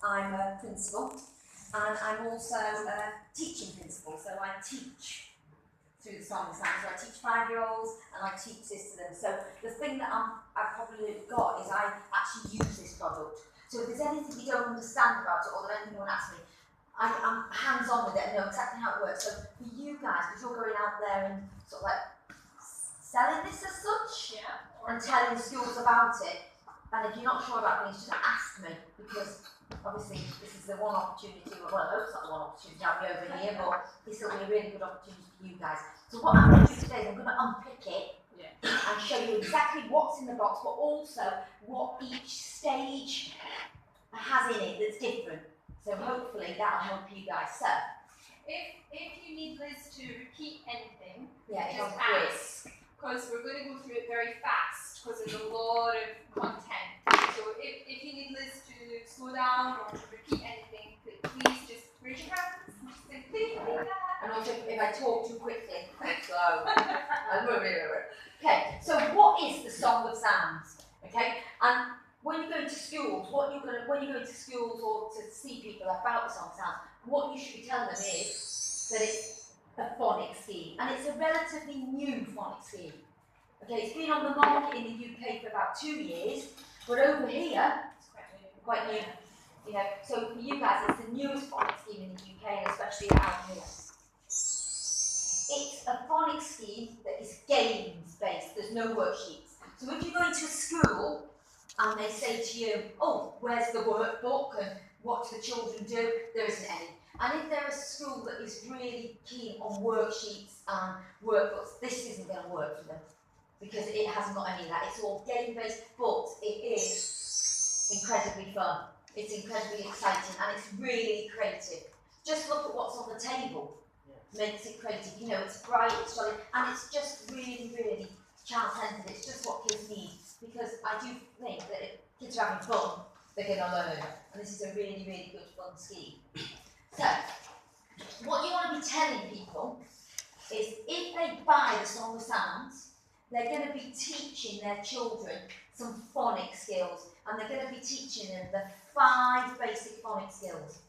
I'm a principal, and I'm also a teaching principal, so I teach through the Song of Sound. So I teach 5-year-olds and I teach this to them. So the thing that I've probably got is I actually use this product. So if there's anything you don't understand about it or there's anything you want to ask me, I'm hands-on with it and know exactly how it works. So for you guys, because you're going out there and sort of like selling this as such, and telling schools about it, and if you're not sure about things, just ask me, because obviously this is the one opportunity, well I hope it's not the one opportunity I'll be over here, but this will be a really good opportunity for you guys. So what I'm going to do today is I'm going to unpick it and show you exactly what's in the box, but also what each stage has in it that's different. So hopefully that'll help you guys. So if you need Liz to repeat anything, yeah, just ask, because we're going to go through it very fast because there's a lot of content. So if you need Liz to slow down or to repeat anything, please just raise your hands and just say, please repeat that. And also if I talk too quickly, slow. Okay, so what is the Song of Sounds? Okay, and when you go to schools, when you go to schools or to see people about the Song of Sounds, what you should be telling them is that it's a phonic scheme, and it's a relatively new phonic scheme. Okay, it's been on the market in the UK for about 2 years, but over here, it's quite new. You know, so for you guys, it's the newest phonic scheme in the UK, and especially out here. It's a phonic scheme that is games-based. There's no worksheets. So if you go into a school and they say to you, "Oh, where's the workbook and what do the children do?" There isn't any. And if they're a school that is really keen on worksheets and workbooks, this isn't going to work for them, because it hasn't got any of that. It's all game-based, but it is incredibly fun. It's incredibly exciting, and it's really creative. Just look at what's on the table. Makes it creative. You know, it's bright, it's jolly, and it's just really, really child-centered. It's just what kids need, because I do think that if kids are having fun, they're going to learn, and this is a really, really good fun scheme. So, what you want to be telling people is if they buy the Song of Sounds, they're going to be teaching their children some phonic skills, and they're going to be teaching them the 5 basic phonic skills.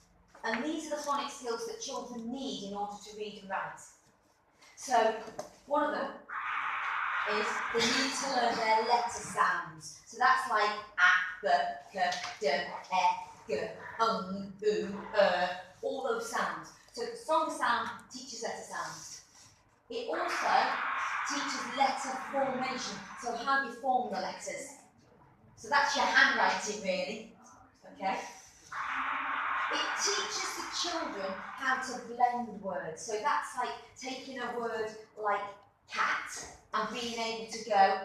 And these are the phonic skills that children need in order to read and write. So, one of them is they need to learn their letter sounds. So that's like a, b, k, d, e, g, all those sounds. So the Song of Sound teaches letter sounds. It also teaches letter formation. So how you form the letters. So that's your handwriting, really. Okay. It teaches the children how to blend words. So that's like taking a word like cat and being able to go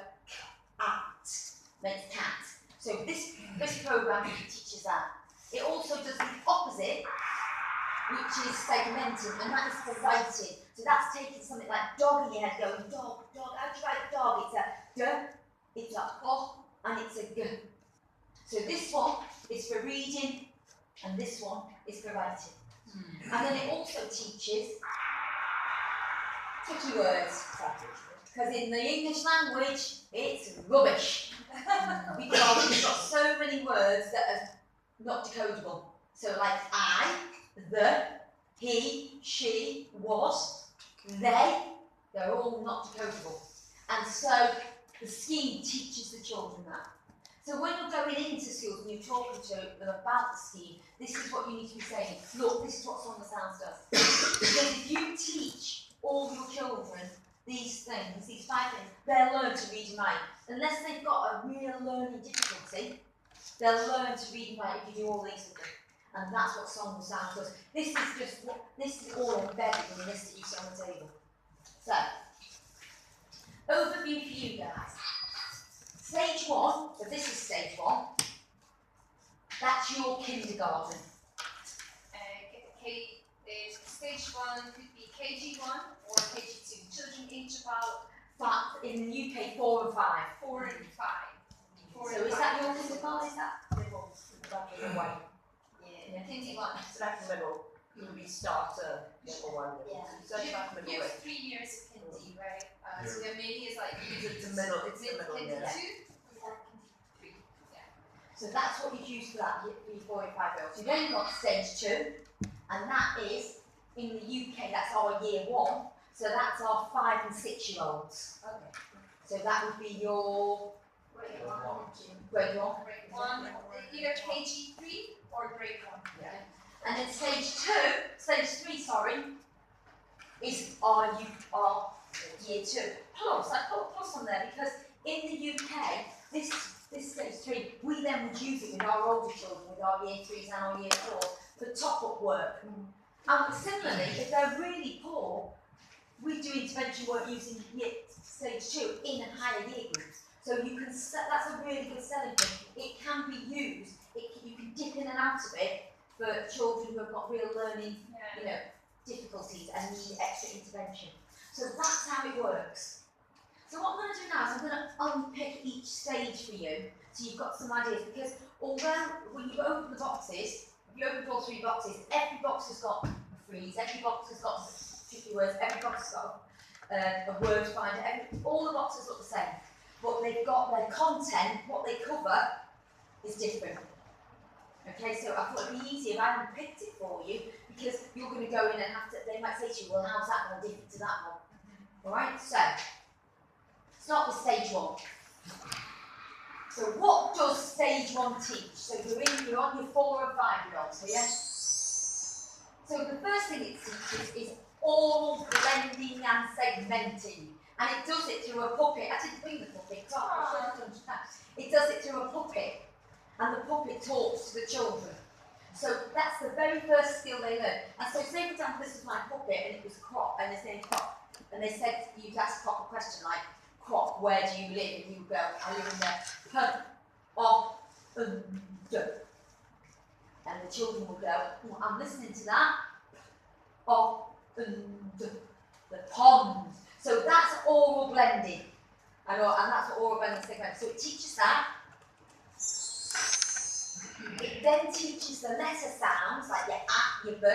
at, makes cat. So this program teaches that. It also does the opposite, which is segmenting, and that is for writing. So that's taking something like dog in your head, going dog, dog. How do you write dog? It's a d, it's a o, and it's a g. So this one is for reading, and this one is for writing. And then it also teaches tricky words, because in the English language, it's rubbish. Because we've got so many words that are not decodable. So like I, the, he, she, was, they're all not decodable. And so the scheme teaches the children that. So when you're going into schools and you're talking to them about the scheme, this is what you need to be saying. Look, this is what Song of Sounds does. Because if you teach all your children these things, these 5 things, they'll learn to read and write. Unless they've got a real learning difficulty, they'll learn to read and write if you do all these with them. And that's what Song of Sounds does. This is all embedded in the list that you see on the table. So, overview for you guys. Stage 1, so this is stage 1. That's your kindergarten. Stage 1 could be KG1 or KG2. Children age about In the UK, 4 and 5. 4 and 5. So is that your kindergarten? Is that Middle, back in the way. Yeah, KG1. So back in the middle, you would be starter, level 1. Yeah. So that's back in the You middle. have 3 years of kindy, right? So then maybe it's like It's the middle, it's the middle, kindy yeah. 2 or kindy 3. Yeah. So that's what you use for that, for your 4 and 5-year-olds. You've then got stage 2, and that is, in the UK, that's our year 1, so that's our 5 and 6-year-olds. Okay. So that would be your Grade grade 1. one, either KG 3 or grade 1. Yeah. And then stage 3, sorry, is our year 2. Plus, I put a plus on there because in the UK, this stage 3, we then would use it with our older children, with our year 3s and our year 4s for top-up work. And similarly, if they're really poor, we do intervention work using stage 2 in higher year groups. So you can that's a really good selling point. It can be used. You can dip in and out of it for children who have got real learning, difficulties and need extra intervention. So that's how it works. So what I'm going to do now is I'm going to unpick each stage for you, so you've got some ideas. Because although when you open the boxes, if you open all 3 boxes, every box has got a phrase, every box has got 50 words, every box has got a word finder. All the boxes look the same, but they've got their content, what they cover, is different. Okay, so I thought it'd be easier if I unpicked it for you, because you're going to go in and they might say to you, well, how's that one different to that one? Alright, so, start with stage 1. So what does stage 1 teach? So you're on your 4 and 5-year-olds here. So the first thing it teaches is oral blending and segmenting. And it does it through a puppet. I didn't bring the puppet, it does it through a puppet. And the puppet talks to the children. So that's the very first skill they learn. And so say for example, this was my puppet and it was Croc, and his name's Croc. And they said, you'd ask Croc a question like, Croc, where do you live? And you go, I live in the and the children will go, oh, I'm listening to that. The pond. So that's oral blending. And that's what oral blending is. So it teaches that. It then teaches the letter sounds like your A, your B,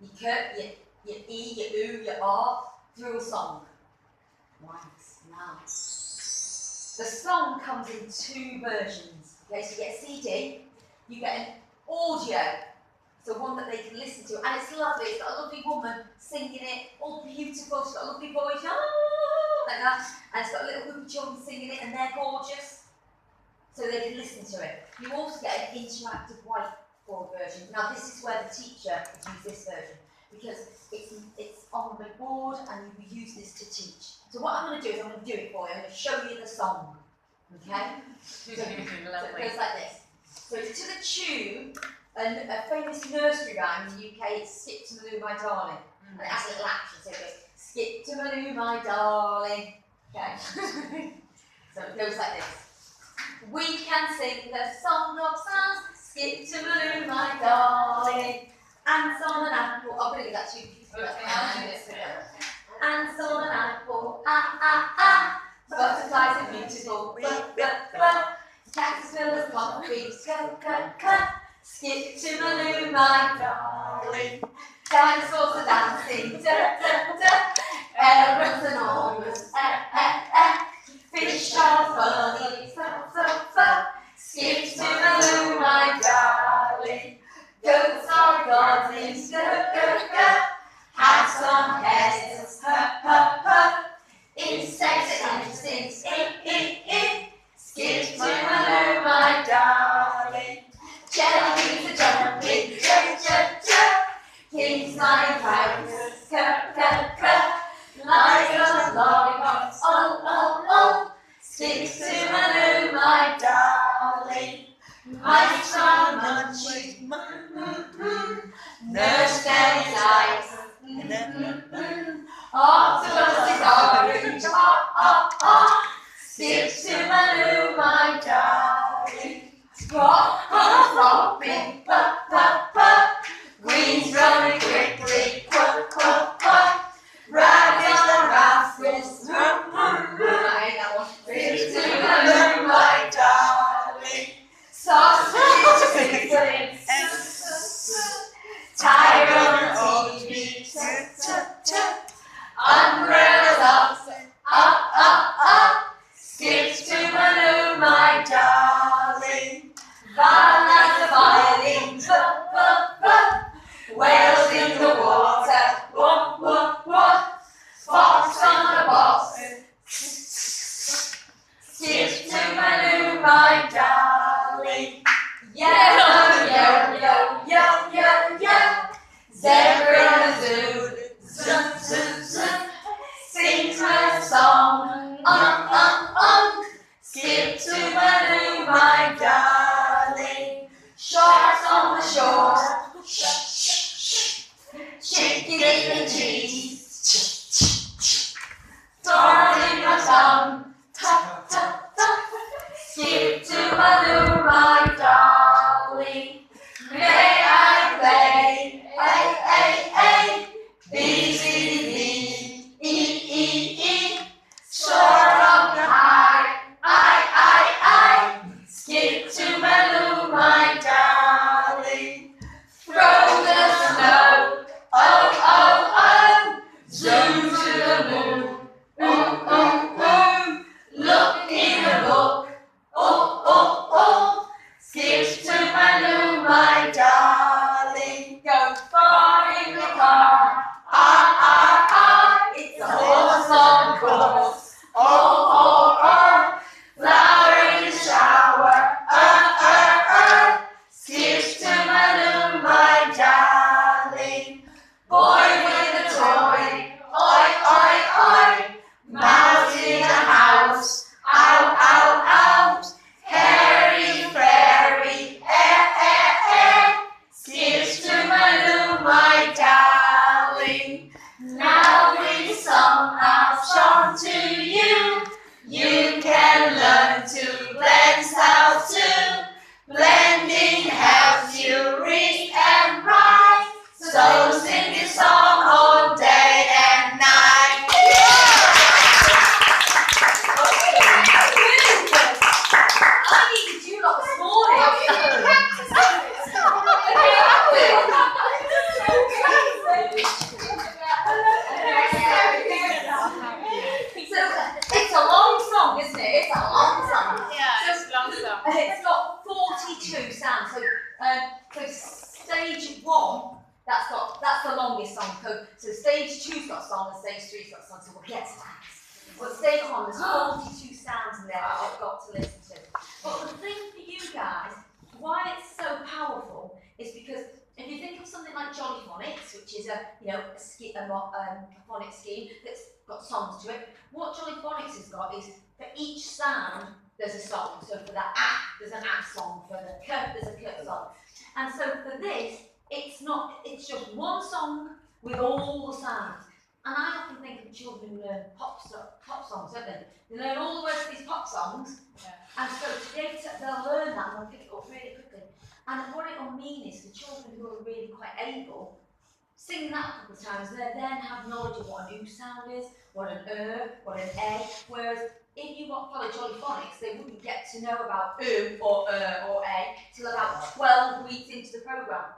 your K, your E, your U, your R through a song. Nice, nice. The song comes in 2 versions. Okay, so you get a CD, you get an audio, so one that they can listen to, and it's lovely. It's got a lovely woman singing it, all beautiful. She's got a lovely voice, like that, and it's got a little group of children singing it, and they're gorgeous. So they can listen to it. You also get an interactive whiteboard version. Now this is where the teacher would use this version, because it's on the board and you use this to teach. So what I'm going to do is I'm going to do it for you. I'm going to show you the song. Okay? So it goes like this. So it's to the tune, a famous nursery rhyme in the UK, it's Skip to Maloo, my darling. And it has a little action, so it goes, Skip to Maloo, my darling. Okay? So it goes like this. We can sing the song of songs, skip to Maloo, my darling. Ants on an apple. I'm going to give that to you. Ants on an apple, ah, ah, ah. Butterflies are beautiful, caterpillars, concrete, skip to Maloo, my darling. Dinosaurs are dancing, elephants and orcas, fish are funny, skip to Maloo, my darling. Goats are goblins, hats on heads, insects are interesting, skip to Maloo, my darling. Jellybeans are jumping, kings flying kites, lions lollipops, oh, skip to Maloo, my darling. Mice are munching, nurse fairies eyes, octopuses are orange, skip to Maloo, my darling. Fropping, queens running quickly, rabbits are rascals, I hate that one. Skip to Maloo, my darling. Sausages, Zebra in the zoo, zoom, zoom, zoom, sings my song, skip to Baloo, my darling, sharks on the shore, chicken in the trees, darling my tongue, tap, tap, tap, skip to Baloo, my darling, may I play, A, B, C, D, E, soar up high, I, skip to Baloo, my darling, throw the snow, oh, zoom to the moon, look in the book, skip to Baloo, my darling, go far in the car, it's a horse on course, flower in the shower, skips to Baloo, my darling, boy with a toy, oi, mouse in the house, ow, hairy fairy, skips to Baloo, my darling, now with song I'll song to you, you can learn to blend sounds too, blending helps you read and write, so sing this song all day and night. I needed you lot this morning. So it's a long song, isn't it? It's a long song. Yeah, it's long song. It's got 42 sounds. So stage 1, that's the longest song. So stage 2's got song and stage 3's got song. So we'll get to that. But stage 1, there's 42 sounds in there that I've got to listen to. But the thing for you guys, why it's so powerful, is because if you think of something like Jolly Phonics, which is a phonics scheme that's got songs to it, what Jolly Phonics has got is for each sound there's a song. So for the there's an song. For the k, there's a k song. And so for this, it's just one song with all the sounds. And I often think of children learn pop songs, don't they? They learn all the words of these pop songs, and so they'll learn that and they'll pick it up really quickly. And what it will mean is for children who are really quite able, sing that a couple of times, they then have knowledge of what an oo sound is, what an what an a. Whereas if you follow Jolly Phonics, they wouldn't get to know about oo or a till about 12 weeks into the programme.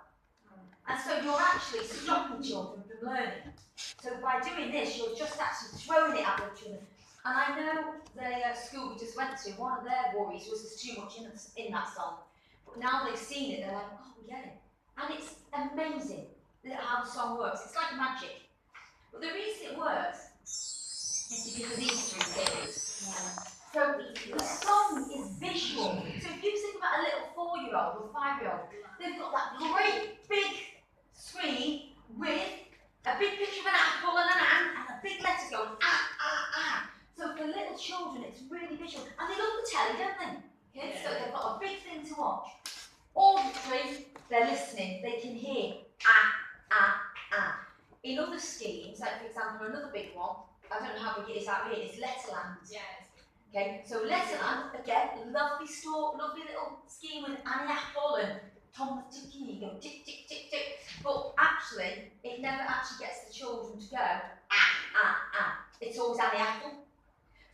And so you're actually stopping children from learning. So by doing this, you're just actually throwing it at the children. And I know the school we just went to, one of their worries was there's too much in that song. But now they've seen it, they're like, oh, we get it. And it's amazing how the song works. It's like magic. But the reason it works is because of these 3 things. So the song is visual. So if you think about a little 4-year-old or 5-year-old, they've got that great big screen with a big picture of an apple and an ant and a big letter going ah. So for little children, it's really visual. And they love the telly, don't they? Kids? So they've got a big thing to watch. Auditory, they're listening, they can hear ah. In other schemes, like for example, another big one, I don't know how big it is out here, is Letterland. Okay, so Letterland, again, lovely little scheme with Annie Apple and Tom the Tookie, you go tick, tick, tick, tick. But actually, it never actually gets the children to go ah. It's always Annie Apple.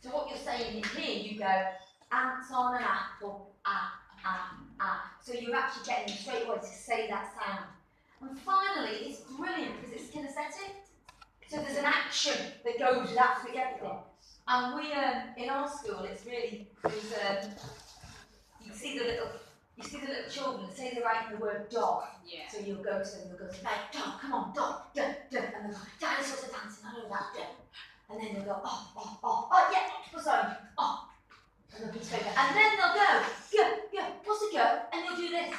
So what you're saying in here, you go ants on an apple, ah. So you're actually getting them straight away to say that sound. And finally, it's brilliant because it's kinesthetic. So there's an action that goes with absolutely everything. And we, in our school, it's really, you see the little children, say they're writing the word dog. Yeah. So you'll go to them, you'll go, like, dog, come on, dog, duh. And they'll go, dinosaurs are dancing, I know that, duh. And then they'll go, oh, yeah, octopus on, oh. And they'll be straight there. And then they'll go, what's a go? And they'll do this.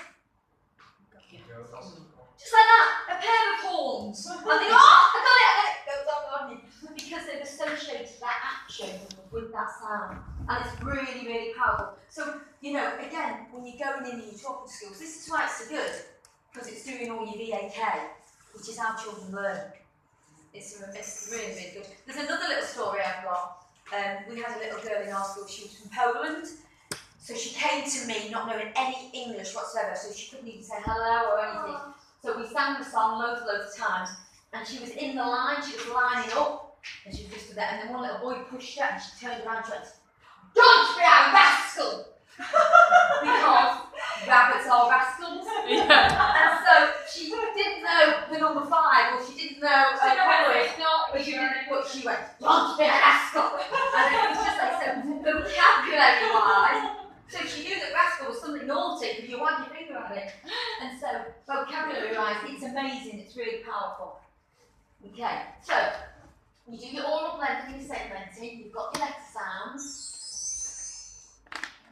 Just like that, a pair of paws. forms. And they go, oh, I got it, goes on. Because they've associated that action with that sound. And it's really, really powerful. So, you know, again, when you're going in and you're talking to schools, this is why it's so good. Because it's doing all your VAK, which is how children learn. It's really, really good. There's another little story I've got. We had a little girl in our school, she was from Poland. So she came to me not knowing any English whatsoever, so she couldn't even say hello or anything. So we sang the song loads of times, and she was in the line, she was lining up, and she was just there, and then one little boy pushed her, and she turned around and went, "Don't be a rascal!" Because rabbits are rascals. Yeah. And so she didn't know the number 5, or she didn't know colours, but she went, "Don't be a rascal!" And it was just like, so vocabulary-wise, so she knew that rascal was something naughty because you wag your finger at it. And so, vocabulary-wise, it's amazing, it's really powerful. Okay, so, you do your oral blending and segmenting, you've got your letter sounds.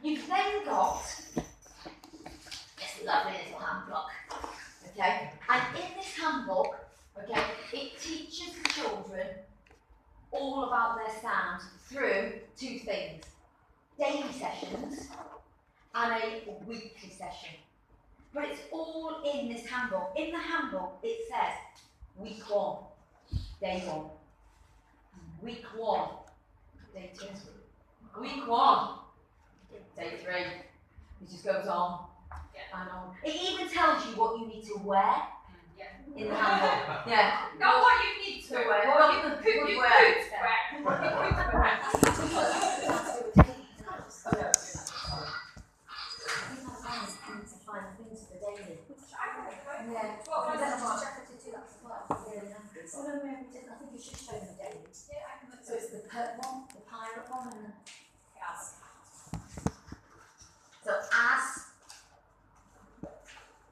You've then got this lovely little handbook. Okay, and in this handbook, okay, it teaches the children all about their sound through 2 things. Daily sessions and a weekly session. But it's all in this handbook. In the handbook, it says week 1, day 1. Week 1, day 2. Week 1, day 3. It just goes on and on. It even tells you what you need to wear in the handbook. Yeah. Not what you need to wear. What you could wear. I think you should show them the dailies. Yeah, I can look. So it's the pert one, the pirate one, and the as. So as,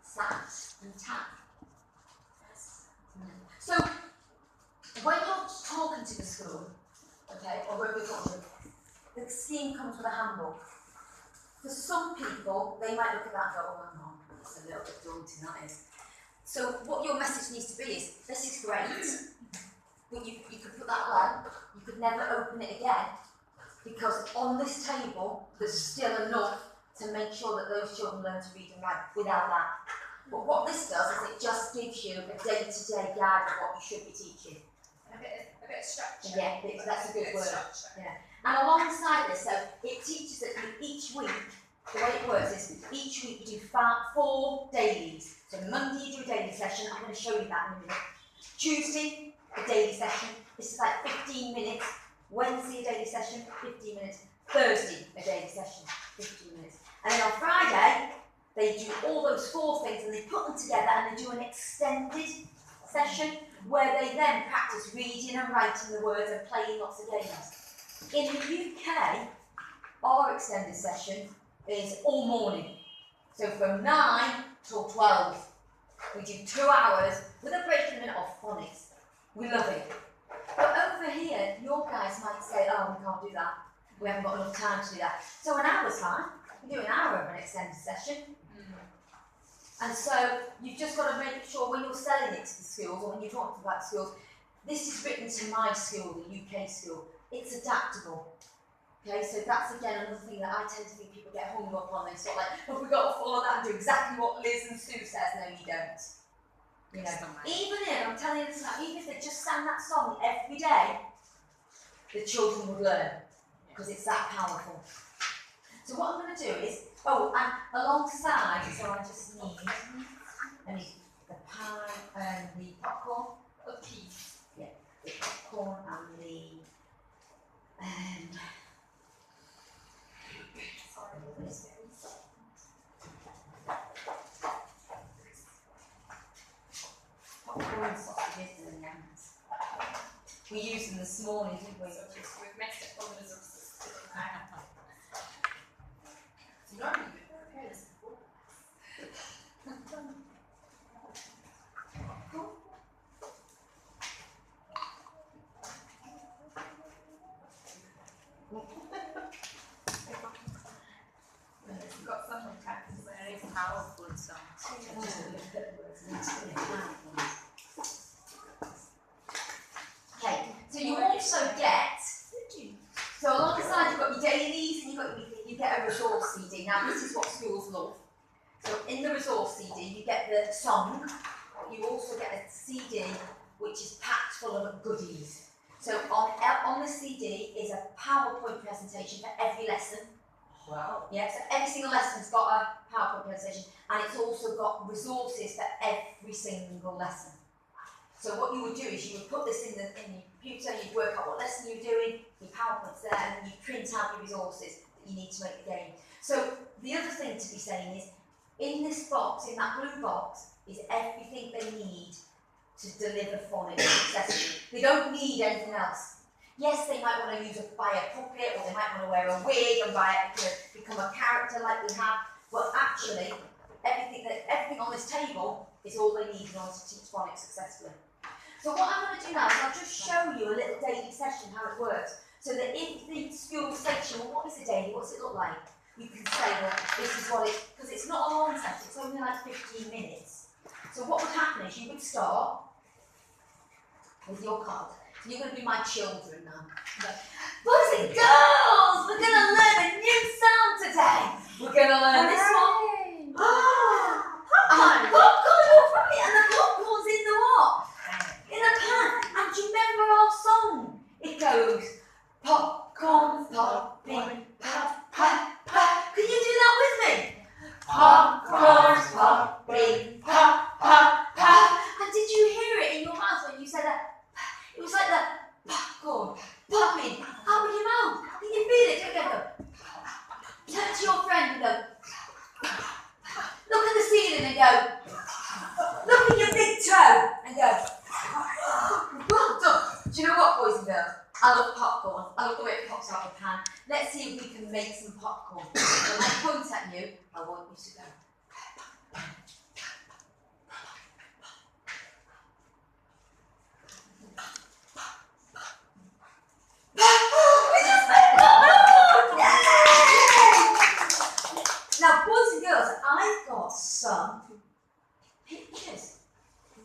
sat, and tap. So when you're talking to the school, okay, or when we're talking, the scheme comes with a handbook. For some people, they might look at that and go, "Oh, hang on, that's a little bit daunting, that is." So what your message needs to be is, this is great, but you could put that away, you could never open it again, because on this table, there's still enough to make sure that those children learn to read and write without that. But what this does is it just gives you a day-to-day guide of what you should be teaching. A bit of structure. Yeah, that's a good word. Structure. Yeah. And alongside this, so it teaches that each week, the way it works is each week you do 4 dailies. So Monday you do a daily session, I'm going to show you that in a minute. Tuesday, a daily session, this is like 15 minutes. Wednesday, a daily session, 15 minutes. Thursday, a daily session, 15 minutes. And then on Friday, they do all those 4 things and they put them together and they do an extended session where they then practice reading and writing the words and playing lots of games. In the UK, our extended session is all morning. So from 9 till 12, we do 2 hours with a break in a minute of phonics. We love it. But over here, your guys might say, "Oh, we can't do that. We haven't got enough time to do that." So an hour's time, we do an hour of an extended session. And so you've just got to make sure when you're selling it to the schools or when you're talking about schools, this is written to my school, the UK school. It's adaptable. Okay, so that's again another thing that I tend to think people get hung up on. They sort of like, "Oh, we've got to follow that and do exactly what Liz and Sue says." No, you don't. You know, even if, I'm telling you this now, even if they just sang that song every day, the children would learn because it's that powerful. So what I'm going to do is, and alongside, so I just need the pie and the popcorn. Okay. Yeah, the popcorn and the popcorn sausages and yams. We used them this morning, didn't we? So we've messed up all the resources. Normally we prepare this before. We've got some practice there. Powerful song. do, you get the song, but you also get a CD which is packed full of goodies. So on the CD is a PowerPoint presentation for every lesson. Wow. Yeah, so every single lesson's got a PowerPoint presentation, and it's also got resources for every single lesson. So what you would do is you would put this in your computer, you'd work out what lesson you're doing, your PowerPoint's there, and then you print out your resources that you need to make the game. So the other thing to be saying is, in this box, in that blue box, is everything they need to deliver phonics successfully. They don't need anything else. Yes, they might want to buy a puppet, or they might want to wear a wig and become a character like we have, but actually, everything on this table is all they need in order to teach phonics successfully. So what I'm going to do now is I'll just show you a little daily session, how it works, so that if the school says to you, well, what is a daily, what's it look like? You can say, well, this is what it, because it's not a long session, it's only like 15 minutes. So what would happen is you would start with your card. So you're going to be my children now. Boys and girls, we're going to learn a new sound today. We're going to learn this one. Popcorn! Popcorn, you're right, and the popcorn's in the what? In a pan. And do you remember our song? It goes, popcorn popping, pop, pop, pop. Can you do that with me? Popcorn's popping, pop, pop, pop. And did you hear it in your mouth when you said that? It was like that popcorn popping out of your mouth. Can you feel it? Go. Turn to your friend and go. Look at the ceiling and go. Look at your big toe and go. Well done. Do you know what, boys and girls? I love popcorn. I love the way it pops out of the pan. Let's see if we can make some popcorn. When I point at you, I want you to go. Now, boys and girls, I've got some pictures.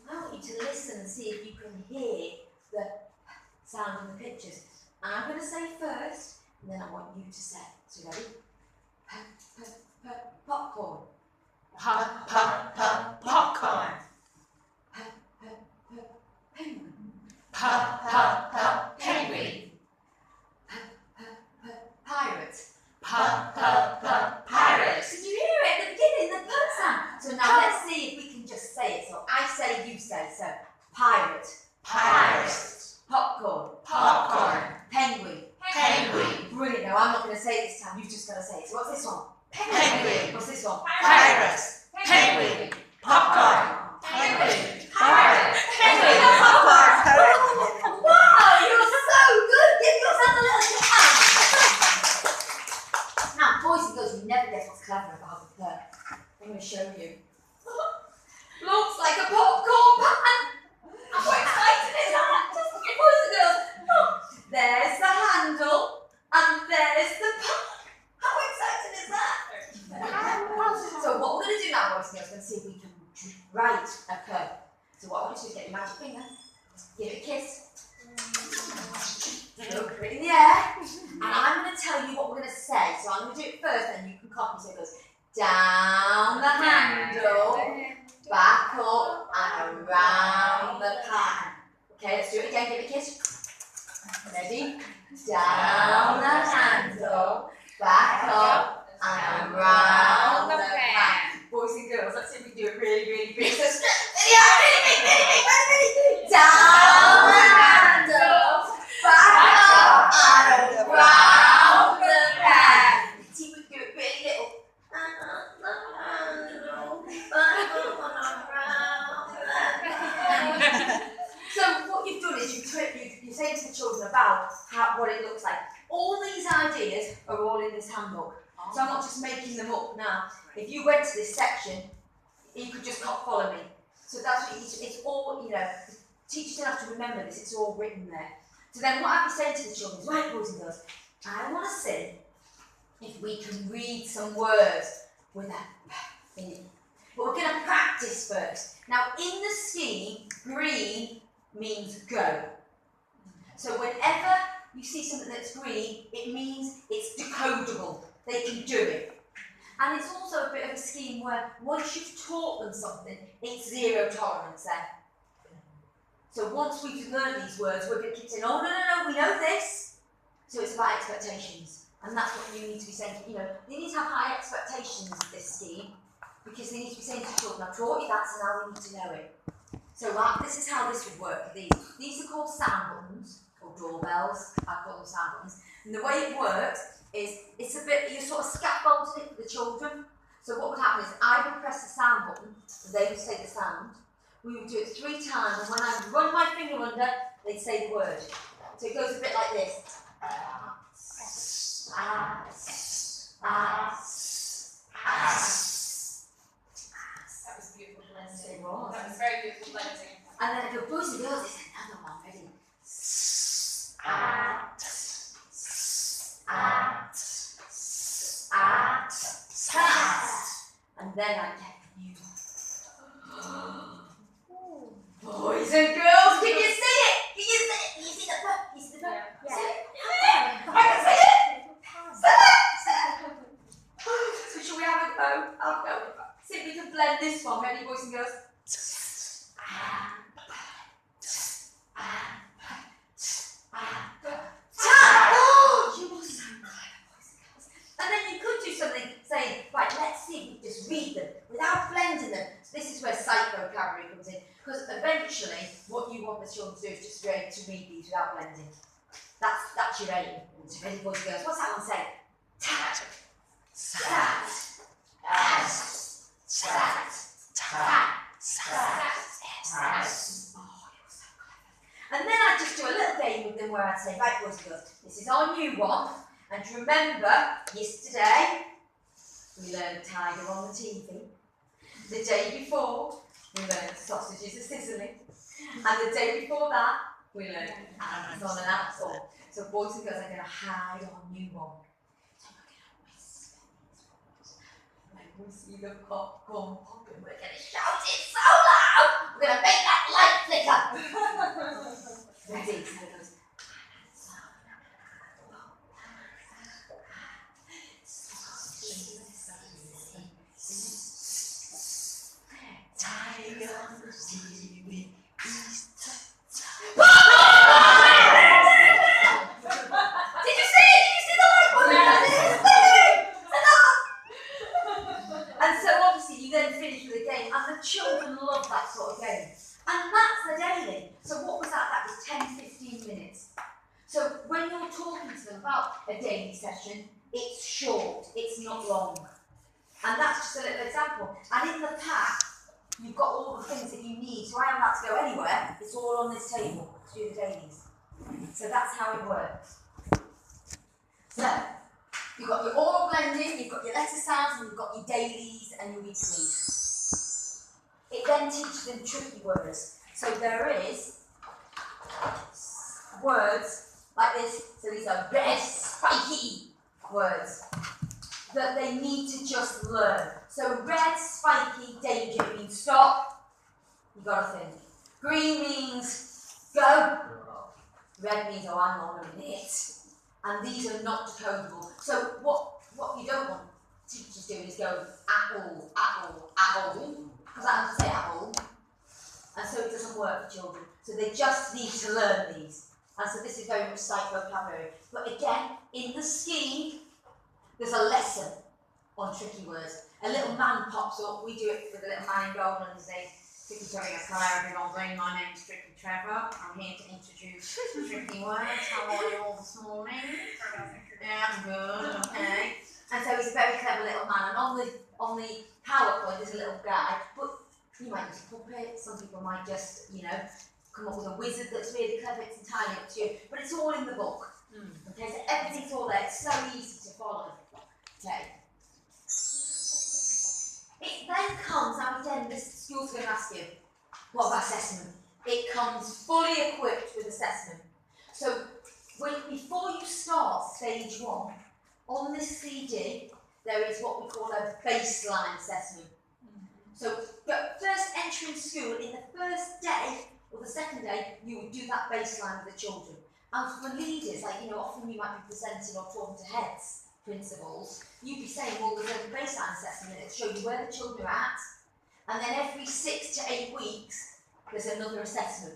I want you to listen and see if you can hear the sound of the pictures. I'm going to say first, and then I want you to say. So ready? Popcorn. Popcorn. Penguin. Penguin. Pirate. Pirate. Did you hear it at the beginning, the bird sound? So now let's see if we can just say it. So I say, you say. So pirate. Popcorn. Penguin. Brilliant. Now I'm not going to say it this time. You've just got to say it. So what's this one? Penguin. What's this one? Pirate. Penguin. Popcorn. Penguin. Pirate. Penguin. Popcorn. Wow, you're so good. Give yourself a little hand. Now, boys and girls, you never guess what's clever about the bird. I'm going to show you. Looks like a popcorn pan. How excited is that? Just look at boys and girls. Look, there's the handle and there's the pan. How exciting is that? So what we're going to do now, boys and girls, is see if we can write a curve. So what I want you to do is get your magic finger, give it a kiss. Look it in the air, and I'm going to tell you what we're going to say. So I'm going to do it first, and you can copy. So it goes down the handle, back up, and around the pan. Okay, let's do it again. Give it a kiss. Ready? Down the handle, back up, and around the pan. Boys and girls, let's see if we can do it really, really big. So, really big. Down the handle. Back up and around the pan. See if we can do it really little. So what you've done is you say to the children about what it looks like. All these ideas are all in this handbook. So I'm not just making them up now. If you went to this section, you could just follow me. So that's what it's all, teachers don't have to remember this, it's all written there. So then what I'd be saying to the children is, right, boys and girls, I want to see if we can read some words with a in it. But we're going to practice first. Now, in the scheme, green means go. So whenever you see something that's green, it means it's decodable. They can do it. And it's also a bit of a scheme where once you've taught them something, it's zero tolerance then. So once we've learned these words, we're going to keep saying, oh, no, we know this. So it's about expectations. And that's what you need to be saying. You know, they need to have high expectations of this scheme because they need to be saying to children, I've taught you that, so now we need to know it. So this is how this would work. These are called sound buttons, or doorbells. I call them sound buttons. And the way it works is it's a bit, you're sort of scaffolding it for the children. So what would happen is I would press the sound button, and they would say the sound. We would do it 3 times, and when I run my finger under, they'd say the word. So it goes a bit like this. That was beautiful blending. It was. That was very beautiful blending. And then if it boys and girls, it's another one. Ready? And then I get you. Boys and girls, can you see it? Can you see it? Can you see the bird? Can you see the bird? Yeah. See it? I can see it! See it! So shall we have a go? I'll go. See if we can blend this one. Ready, boys and girls? You are so clever, boys and girls. And then you could do something saying, right, let's see if we just read them without blending them. So this is where sight vocabulary comes in. Because eventually, what you want the children to do is just be able to read these without blending. That's your aim. So ready, boys and girls. What's that one say? Tat, sat, as, sat, tat, sat, as. Oh, you're so clever. And then I just do a little game with them where I'd say, right, boys and girls, this is our new one. And remember, yesterday, we learned Tiger on the TV. The day before, we learned sausages are sizzling. And the day before that, we learned ants on an apple. So boys and girls are going to hide our new one. So we're going to whisper these words. When we see the popcorn popping, we're going to shout it so loud! We're going to make that light flicker! Ready? So it goes, Tiger on the TV. Children love that sort of game. And that's the daily. So what was that? That was 10-15 minutes. So when you're talking to them about a daily session, it's short, it's not long. And that's just a little example. And in the pack, you've got all the things that you need. So I haven't had to go anywhere. It's all on this table to do the dailies. So that's how it works. So you've got your oral blending, you've got your letter sounds, and you've got your dailies and your weeklies. It then teaches them tricky words. So there is words like this. So these are red, spiky words that they need to just learn. So red, spiky, danger means stop. You got to think. Green means go. Red means, oh, hang on a minute. And these are not decodable. So what you don't want teachers doing is go apple, apple, apple. Because I have to say apple. And so it doesn't work for children. So they just need to learn these. And so this is very much sight vocabulary. But again, in the scheme, there's a lesson on tricky words. A little man pops up. We do it with a little man in gold and say, Tricky Trevor, hi everybody, my name's Tricky Trevor. I'm here to introduce tricky words. How are you all this morning? Yeah, I'm good, okay. And so he's a very clever little man. And on the PowerPoint there's a little guy, but you might use a puppet, some people might just, come up with a wizard that's really clever, it's entirely up to you. But it's all in the book. Okay, so everything's all there, it's so easy to follow. Okay. It then comes, now again, this school's going to ask you, what about assessment? It comes fully equipped with assessment. So before you start stage 1, on this CD, there is what we call a baseline assessment. So first entering school, in the first day or the second day, you would do that baseline with the children. And for leaders, often you might be presenting or talking to heads. principals, you'd be saying, well, there's a baseline assessment and it'll show you where the children are at, and then every 6 to 8 weeks, there's another assessment.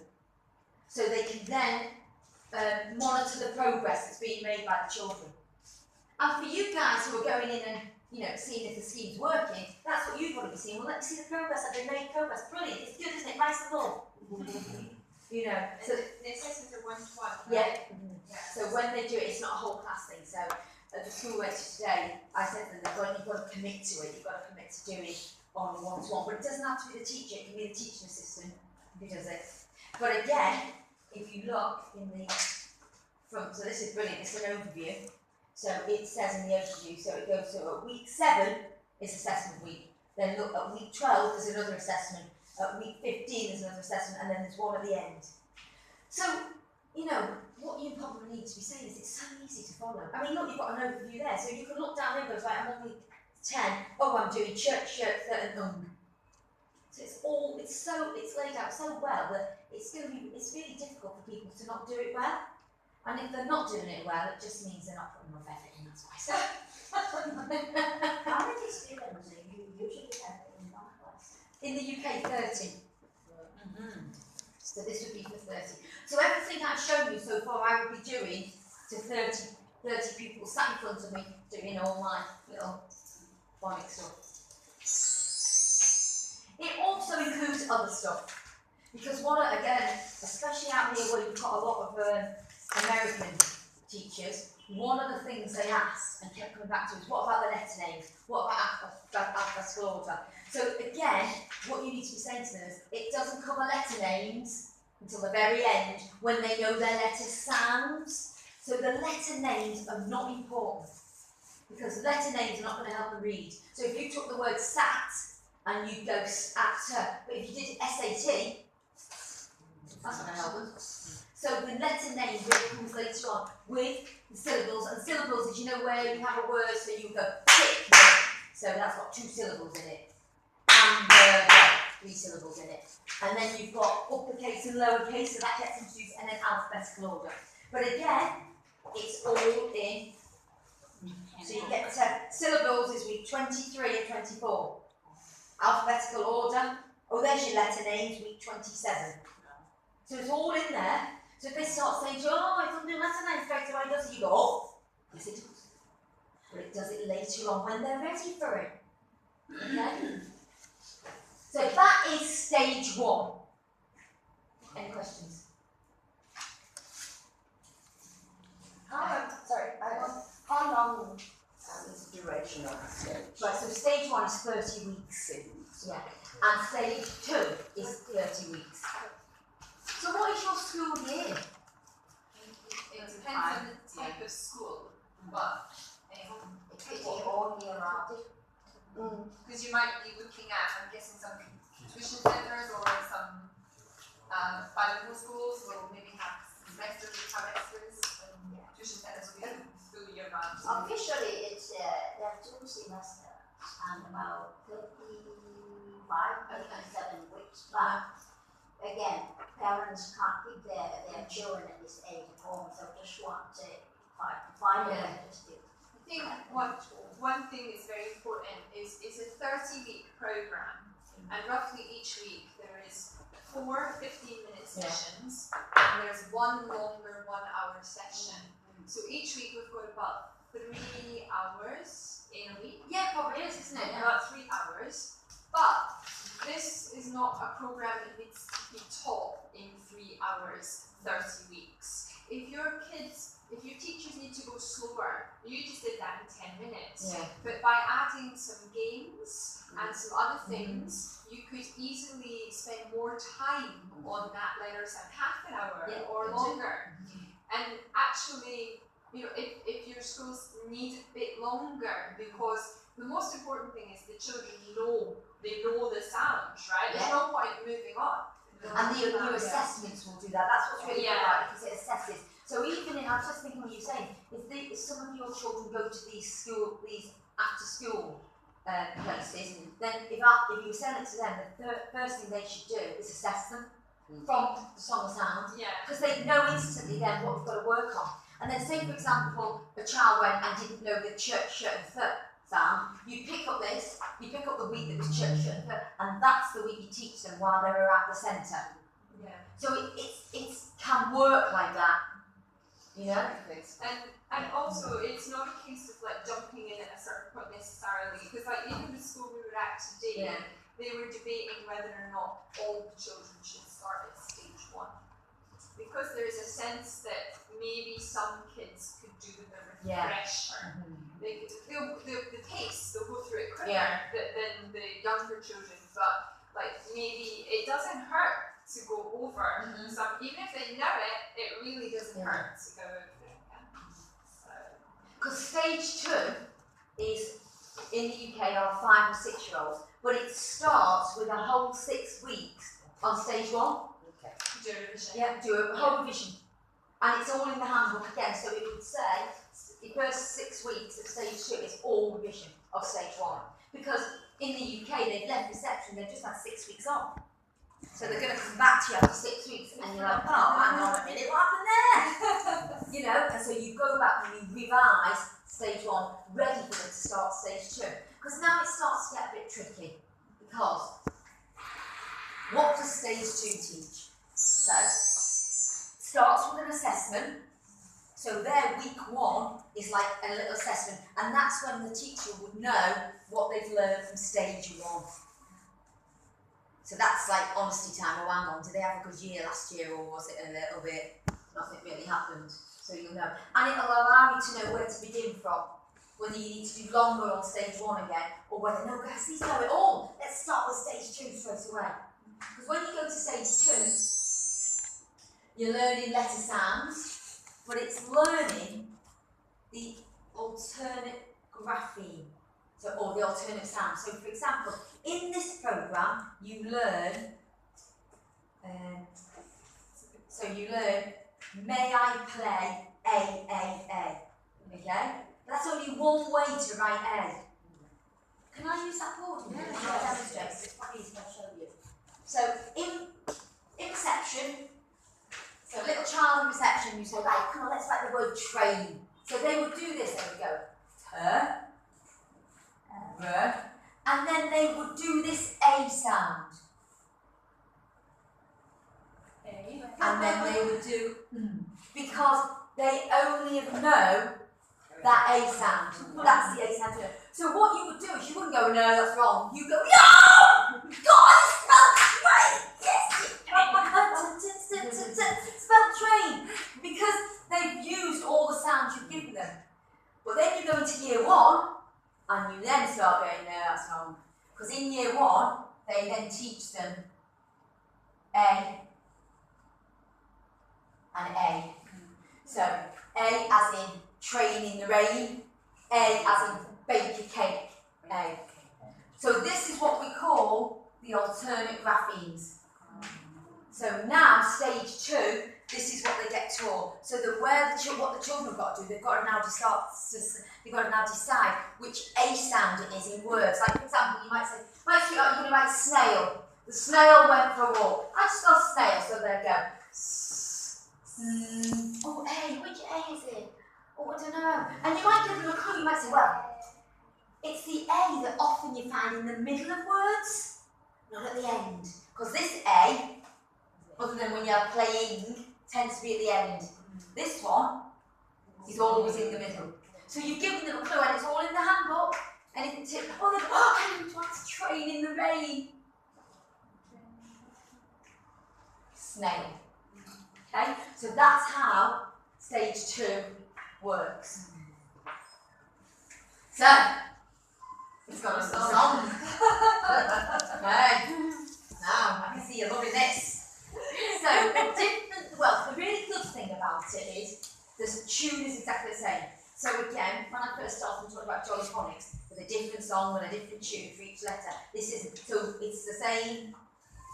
So they can then monitor the progress that's being made by the children. And for you guys who are going in and, seeing if the scheme's working, that's what you've got to be seeing. Well, let me see the progress, have they made progress? Brilliant, it's good, isn't it? Rise the law. So the assessments are one-to-one. yeah. Yeah. So when they do it, it's not a whole class thing. So at the school we went to today, I said to them, you've got to commit to it. You've got to commit to doing on one-to-one. But it doesn't have to be the teacher. It can be the teaching assistant who does it. But again, if you look in the front, so this is brilliant. It's an overview. So it says in the overview. So it goes to at week 7 is assessment week. Then look at week 12 there's another assessment. At week 15 there's another assessment, and then there's one at the end. So, what you probably need to be saying is it's so easy to follow. I mean, look, you've got an overview there, so you can look down there and go, right, I'm on week 10, I'm doing church, shirt, and So it's laid out so well that it's really difficult for people to not do it well. And if they're not doing it well, it just means they're not putting enough effort in, that's why. So, How many students do you usually have in one class? in the UK, 30. So this would be for 30. So everything I've shown you so far, I would be doing to 30 pupils sat in front of me, doing all my little phonics stuff. It also includes other stuff. Because again, especially out here where you've got a lot of American teachers, one of the things they ask and kept coming back to is, what about the letter names? What about Alpha? So again, what you need to be saying to them is, it doesn't cover letter names until the very end, when they know their letter sounds. So the letter names are not important, because letter names are not going to help them read. So if you took the word sat, and you go at, but if you did SAT, that's not going to help them. So the letter name really comes later on with the syllables, and syllables is, where you have a word, so you go thick, so that's got 2 syllables in it, and 3 syllables in it. And then you've got uppercase and lowercase, so that gets introduced, and then alphabetical order. But again, it's all in. So you get syllables is week 23 and 24. Alphabetical order, there's your letter names, week 27. So it's all in there. So if they start saying, it doesn't do letter names straight away, does it? You go, yes it does. But it does it later on when they're ready for it. Okay? So that is stage 1. Any questions? How long is the duration of the stage? Right, so stage 1 is 30 weeks. Yeah. And stage 2 is 30 weeks. So what is your school year? It depends on the type of school, but It could be all year round. because you might be looking at, I'm guessing, some tuition centres or some bilingual schools will maybe have semesters or trimesters, and tuition centres will be full year round. Officially, there are 2 semesters and about 37 weeks. But again, parents can't keep their children at this age at home, so just want to find a way to do. I think one thing is very important is it's a 30-week program, and roughly each week there is 4 15-minute sessions, and there's 1 longer 1-hour session. So each week we've got about 3 hours in a week. Yeah, probably is, isn't it? About 3 hours. But this is not a program that needs to be taught in 3 hours, 30 weeks. If your teachers need to go slower, you just did that in 10 minutes. Yeah. But by adding some games and some other things, you could easily spend more time on that letter than half an hour or longer. And actually, if your schools need a bit longer, because the most important thing is the children know the sounds, right? There's no point moving on. And the new assessments will do that. That's what's really good about it, because it assesses. So even I was just thinking what you're saying, if some of your children go to these after school places, then if you send it to them, the first thing they should do is assess them from the song and sound, Yeah. because they know instantly then what we've got to work on. And then say for example, a child went and didn't know the church, shirt and foot sound, you pick up this, you pick up the week that was church, shirt and foot, and that's the week you teach them while they were at the centre. Yeah. So it can work like that, you know? And also, it's not a case of like jumping in at a certain point necessarily, because like even the school we were at today, they were debating whether or not all the children should start at stage 1. Because there's a sense that maybe some kids could do with a refresher. The pace, they'll go through it quicker than the younger children, but like maybe it doesn't hurt to go over some, even if they know it, it really doesn't hurt to go over it again. Because stage 2 is, in the UK, are 5 or 6 year olds, but it starts with a whole 6 weeks on stage 1. Do a revision. Yeah, do a whole revision. And it's all in the handbook again, so it would say the first 6 weeks of stage 2 is all revision of stage 1. Because in the UK, they've left reception, they've just had 6 weeks off. So they're going to come back to you after 6 weeks, and you're like, oh, hang on a minute, what happened there? You know, and so you go back and you revise stage 1, ready for them to start stage 2. Because now it starts to get a bit tricky. Because what does stage 2 teach? So, starts with an assessment. So their week 1 is like a little assessment, and that's when the teacher would know what they've learned from stage 1. So that's like honesty time. Oh, hang on, did they have a good year last year, or was it a little bit, nothing really happened? So you'll know. And it'll allow you to know where to begin from. Whether you need to do longer on stage 1 again, or whether, no guys, these know it all. Let's start with stage 2 straight away. Because when you go to stage 2, you're learning letter sounds, but it's learning the alternate grapheme, so, or the alternate sound. So for example, in this programme, you learn, may I play A, okay? That's only one way to write A. Can I use that board? Yeah, I'll demonstrate. It's quite easy, I'll show you. So in reception, so little child in reception, you say, right, come on, let's write the word train. So they would do this, they would go, and then they would do this A sound. And then they would do, because they only know that A sound. That's the A sound. So what you would do is you wouldn't go, no, that's wrong. You go, no! God, spell train! Yes! Spell train! Because they've used all the sounds you've given them. But then you go into year 1, and you then start going, no, that's wrong. Because in year 1, they then teach them A and A. So A as in train in the rain, A as in bake a cake, A. So this is what we call the alternate graphemes. So now, stage 2, this is what they get taught. So that what the children have got to do, they've got to now decide which A sound it is in words. Like for example, you might say, my sweetheart, you're going to write snail. The snail went for a walk. I just spell snail, so there you go. Oh, A, which A is it? Oh, I don't know. And you might give them a clue, you might say, well, it's the A that often you find in the middle of words, not at the end. Because this A, other than when you're playing, tends to be at the end. This one is always in the middle. So you've given them a clue and it's all in the handbook. And it can tip, oh, they go, oh, I need to train in the rain. Snail. Okay, so that's how stage 2 works. So, it's got a song. Okay, now I can see you're loving this. So, the really good thing about it is the tune is exactly the same. So again, when I first started talking about Jolly Phonics, with a different song and a different tune for each letter, so it's the same.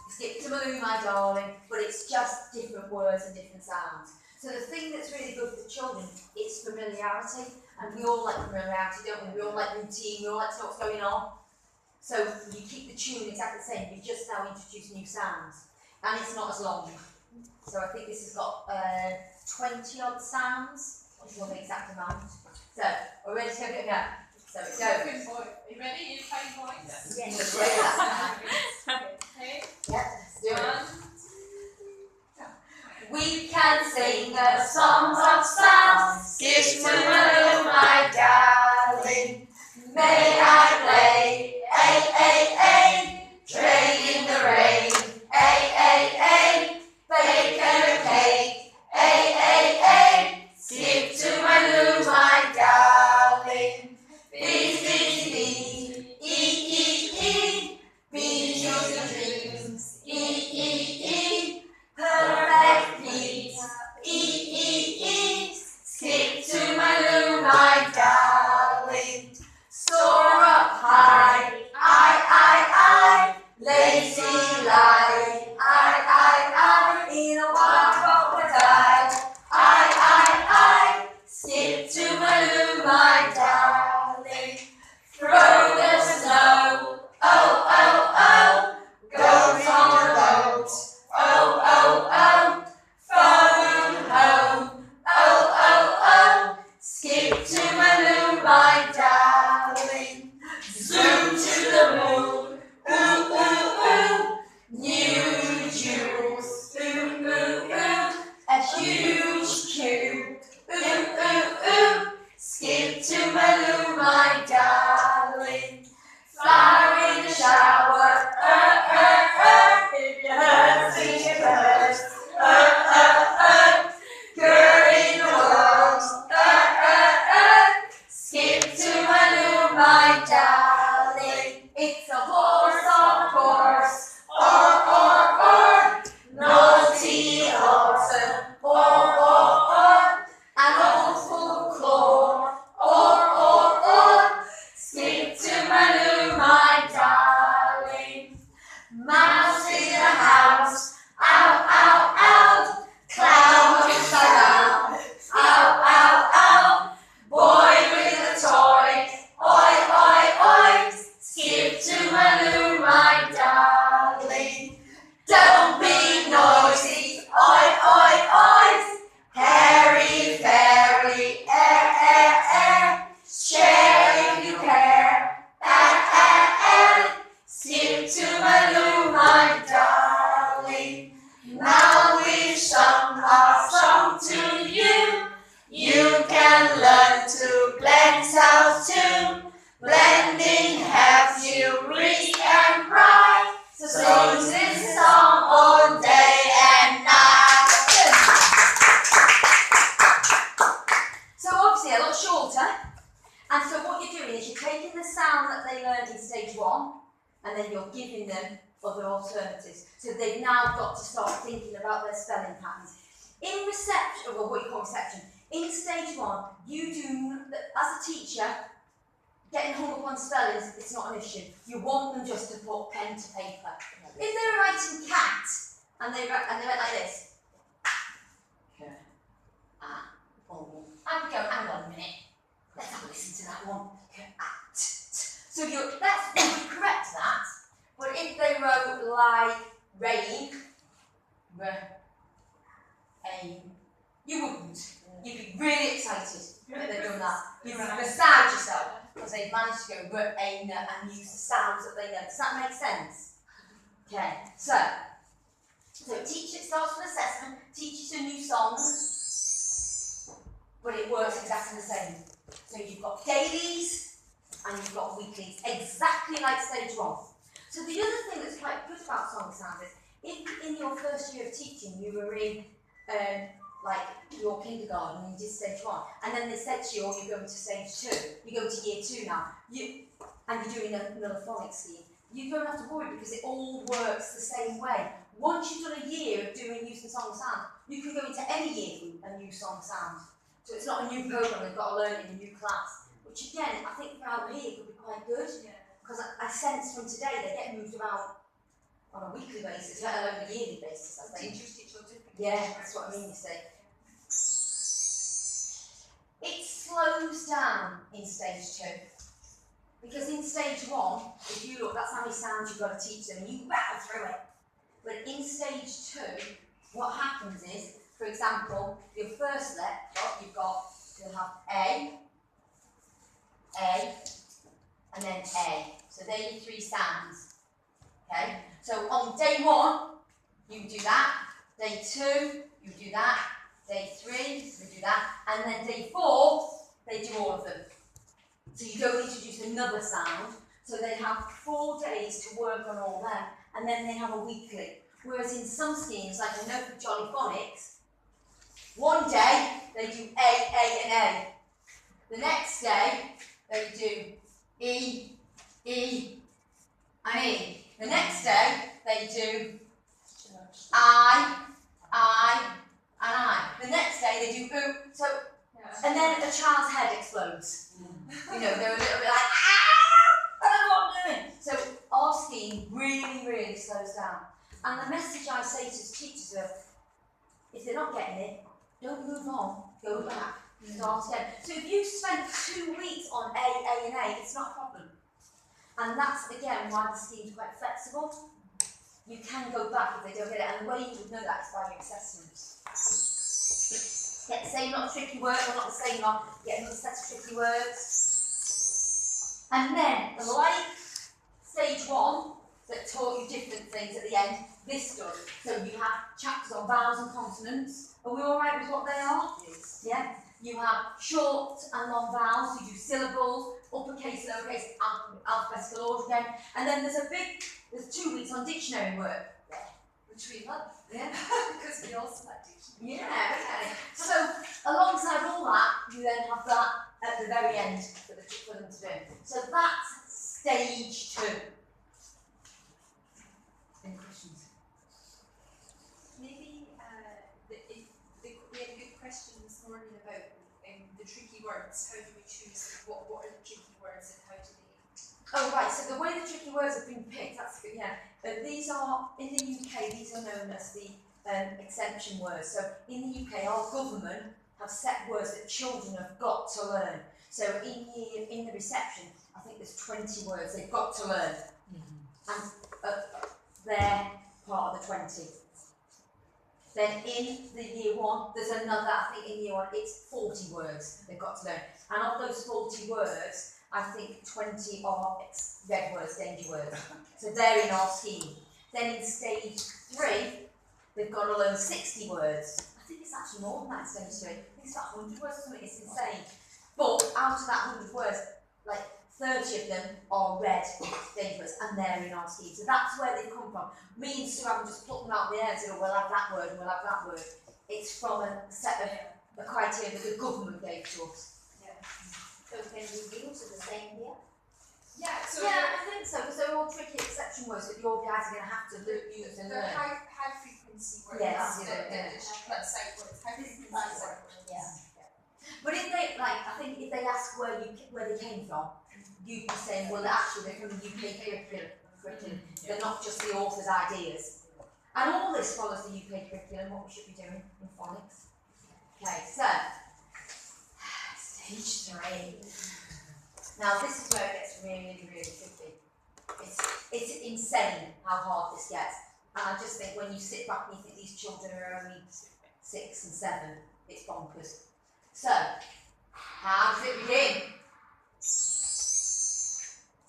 Skip to Maloo, my darling, but it's just different words and different sounds. So the thing that's really good for children is familiarity, and we all like familiarity, don't we? We all like routine, we all like to know what's going on. So you keep the tune exactly the same, you just now introduce new sounds, and it's not as long. So I think this has got 20 odd sounds, This is the exact amount. So, we're ready to go now. So it goes. Are you ready? You find points? Yes. Okay. Yeah, let's do it. 1. We can sing the songs of sounds. Kiss my little, my darling. May I play, train in the rain, bake a cake, skip to my loo, my darling. Bees, bees, bees, bees of the dreams, perfect peace, skip to my loo, my darling. Soar up high, I, lazy lie, I, in a wild crocodile, I, skip to my loo, my darling. Throw the snow, oh, goes on the boat, oh, phone home, oh, skip to my loo, my darling. Zoom to the moon, ooh, new jewels, ooh, a huge cube, ooh, skip to my loo, my darling. Flower in the shower, if you heard, sing it first, girl in the world, skip to my loo, my darling. It's a horse, of course, or, naughty autumn, or, an awful claw, or, skip to my loo, my darling. Mouse in the house, ow, clouds around, ow, boy with a toy, oi, skip to my loo, my darling. Don't be noisy, oi, hairy fairy, air, share if you care, air, skip to my loo, my darling. Now we've sung our song to you, you can learn to blend sounds too. Blending helps you read and write, so sing this song all day and night. So obviously a lot shorter. And so what you're doing is you're taking the sound that they learned in stage 1 and then you're giving them other alternatives. So they've now got to start thinking about their spelling patterns. In reception, or what you call reception, in stage 1, you do, as a teacher, getting hung up on spellings, it's not an issue. You want them just to put pen to paper. If they were writing cat and they went like this, I'm going, hang on a minute, let's have a listen to that one. So you would correct that, but if they wrote like rain, you wouldn't. You'd be really excited that they've done that. You'd be beside yourself because they've managed to go and use the sounds that they know. Does that make sense? Okay, so teacher, it starts with assessment, teaches a new song, but it works exactly the same. So you've got dailies and you've got weeklies, exactly like stage 1. So the other thing that's quite good about Song Sound is, if in your first year of teaching you were in like your kindergarten and you did stage 1, and then they said to you, oh, you're going to stage 2, you're going to year 2 now, and you're doing another phonics scheme, you don't have to worry because it all works the same way. Once you've done a year of doing using Song Sound, you can go into any year group and use Song Sound. So it's not a new programme, they've got to learn it in a new class. Which again, I think for out here could be quite good. Because I sense from today they get moved about on a weekly basis, let alone a yearly basis, I think. Yeah, that's what I mean, you see. It slows down in stage 2. Because in stage 1, if you look, that's how many sounds you've got to teach them, and you rattle through it. But in stage 2, what happens is, for example, your first letter, you've got So you'll have A, and then A. So they're your three sounds. Okay? So on day 1, you do that. Day 2, you do that. Day 3, you do that. And then day 4, they do all of them. So you don't introduce another sound. So they have 4 days to work on all them, and then they have a weekly. Whereas in some schemes, like I know for Jolly Phonics, one day they do A, and A. The next day they do E, and E. The next day they do I, and I. The next day they do oo. So, and then a child's head explodes. You know, they're a little bit like, I don't know what I'm doing. So our scheme really slows down. And the message I say to teachers is, if they're not getting it, don't move on, go back, start again. So if you spend 2 weeks on A, and A, it's not a problem. And that's, again, why the scheme's quite flexible. You can go back if they don't get it, and the way you would know that is by your assessments. Get the same lot of tricky words, or not the same lot, get another set of tricky words. And then, like stage 1, that taught you different things at the end, this does. So you have chapters on vowels and consonants. Are we alright with what they are? Yes. Yeah? You have short and long vowels, you do syllables, uppercase, lowercase, alphabetical order again. And then there's 2 weeks on dictionary work. Which we love. Yeah. Because we also like dictionary. Yeah, okay. So alongside all that, you then have that at the very end for them to do. So that's stage 2. Any questions? Maybe we had a good question this morning about the tricky words. How do we choose what are the tricky words and how do they? Oh right, so the way the tricky words have been picked, that's good, yeah. But these are, in the UK, these are known as the exemption words. So in the UK, our government have set words that children have got to learn. So in the reception, I think there's 20 words they've got to learn. And they're part of the 20. Then in the year 1, there's another, I think in year 1, it's 40 words they've got to learn. And of those 40 words, I think 20 are red words, danger words. So they're in our scheme. Then in stage 3, they've got to learn 60 words. I think it's actually more than that in stage 3. I think it's about 100 words or something, it's insane. But out of that 100 words, like 30 of them are red, dangerous, and they're in our scheme. So that's where they come from. Me and Sue haven't just plucked them out of the air and said, oh, we'll have that word and we'll have that word. It's from a set of the criteria that the government gave to us. Yeah. So can we use the same here? Yeah. So Yeah, I think so, because they're all tricky exception words that your guys are going to have to use and they're learn. high frequency words. Yes, The sight words. High frequency words. Yeah. But if they, like, I think if they ask where they came from, you'd be saying, well, actually, they're from the UK curriculum. They're not just the author's ideas. And all this follows the UK curriculum, what we should be doing in phonics. Okay, so, stage 3. Now, this is where it gets really tricky. It's insane how hard this gets. And I just think when you sit back and you think these children are only 6 and 7, it's bonkers. So, how does it begin?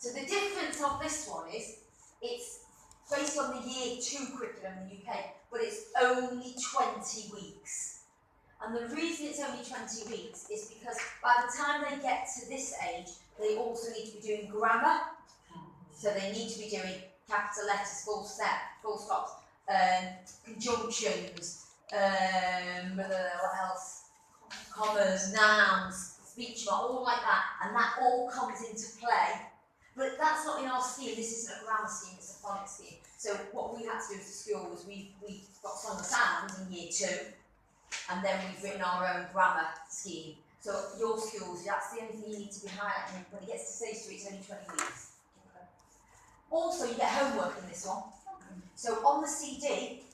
So the difference of this one is, it's based on the year 2 curriculum in the UK, but it's only 20 weeks. And the reason it's only 20 weeks is because by the time they get to this age, they also need to be doing grammar. So they need to be doing capital letters, full stops, conjunctions, what else? Commas, nouns, speech mark, all like that, and that all comes into play. But that's not in our scheme. This isn't a grammar scheme, it's a phonics scheme. So what we had to do as a school was we got Song of Sound in year 2, and then we've written our own grammar scheme. So your schools, that's the only thing you need to be highlighting. When it gets to stage 3, it's only 20 weeks. Also, you get homework in this one. So on the CD,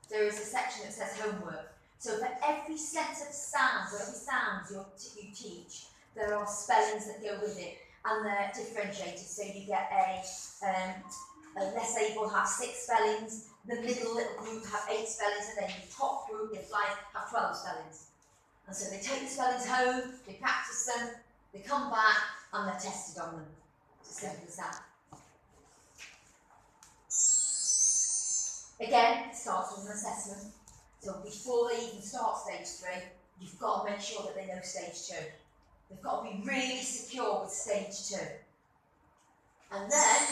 there is a section that says homework. So for every set of sounds, or every sound you teach, there are spellings that go with it, and they're differentiated. So you get a less able have 6 spellings, the middle little group have 8 spellings, and then the top group, the flyers, have 12 spellings. And so they take the spellings home, they practice them, they come back, and they're tested on them. It's as simple as that. Again, it starts with an assessment. So before they even start stage 3, you've got to make sure that they know stage 2. They've got to be really secure with stage 2. And then,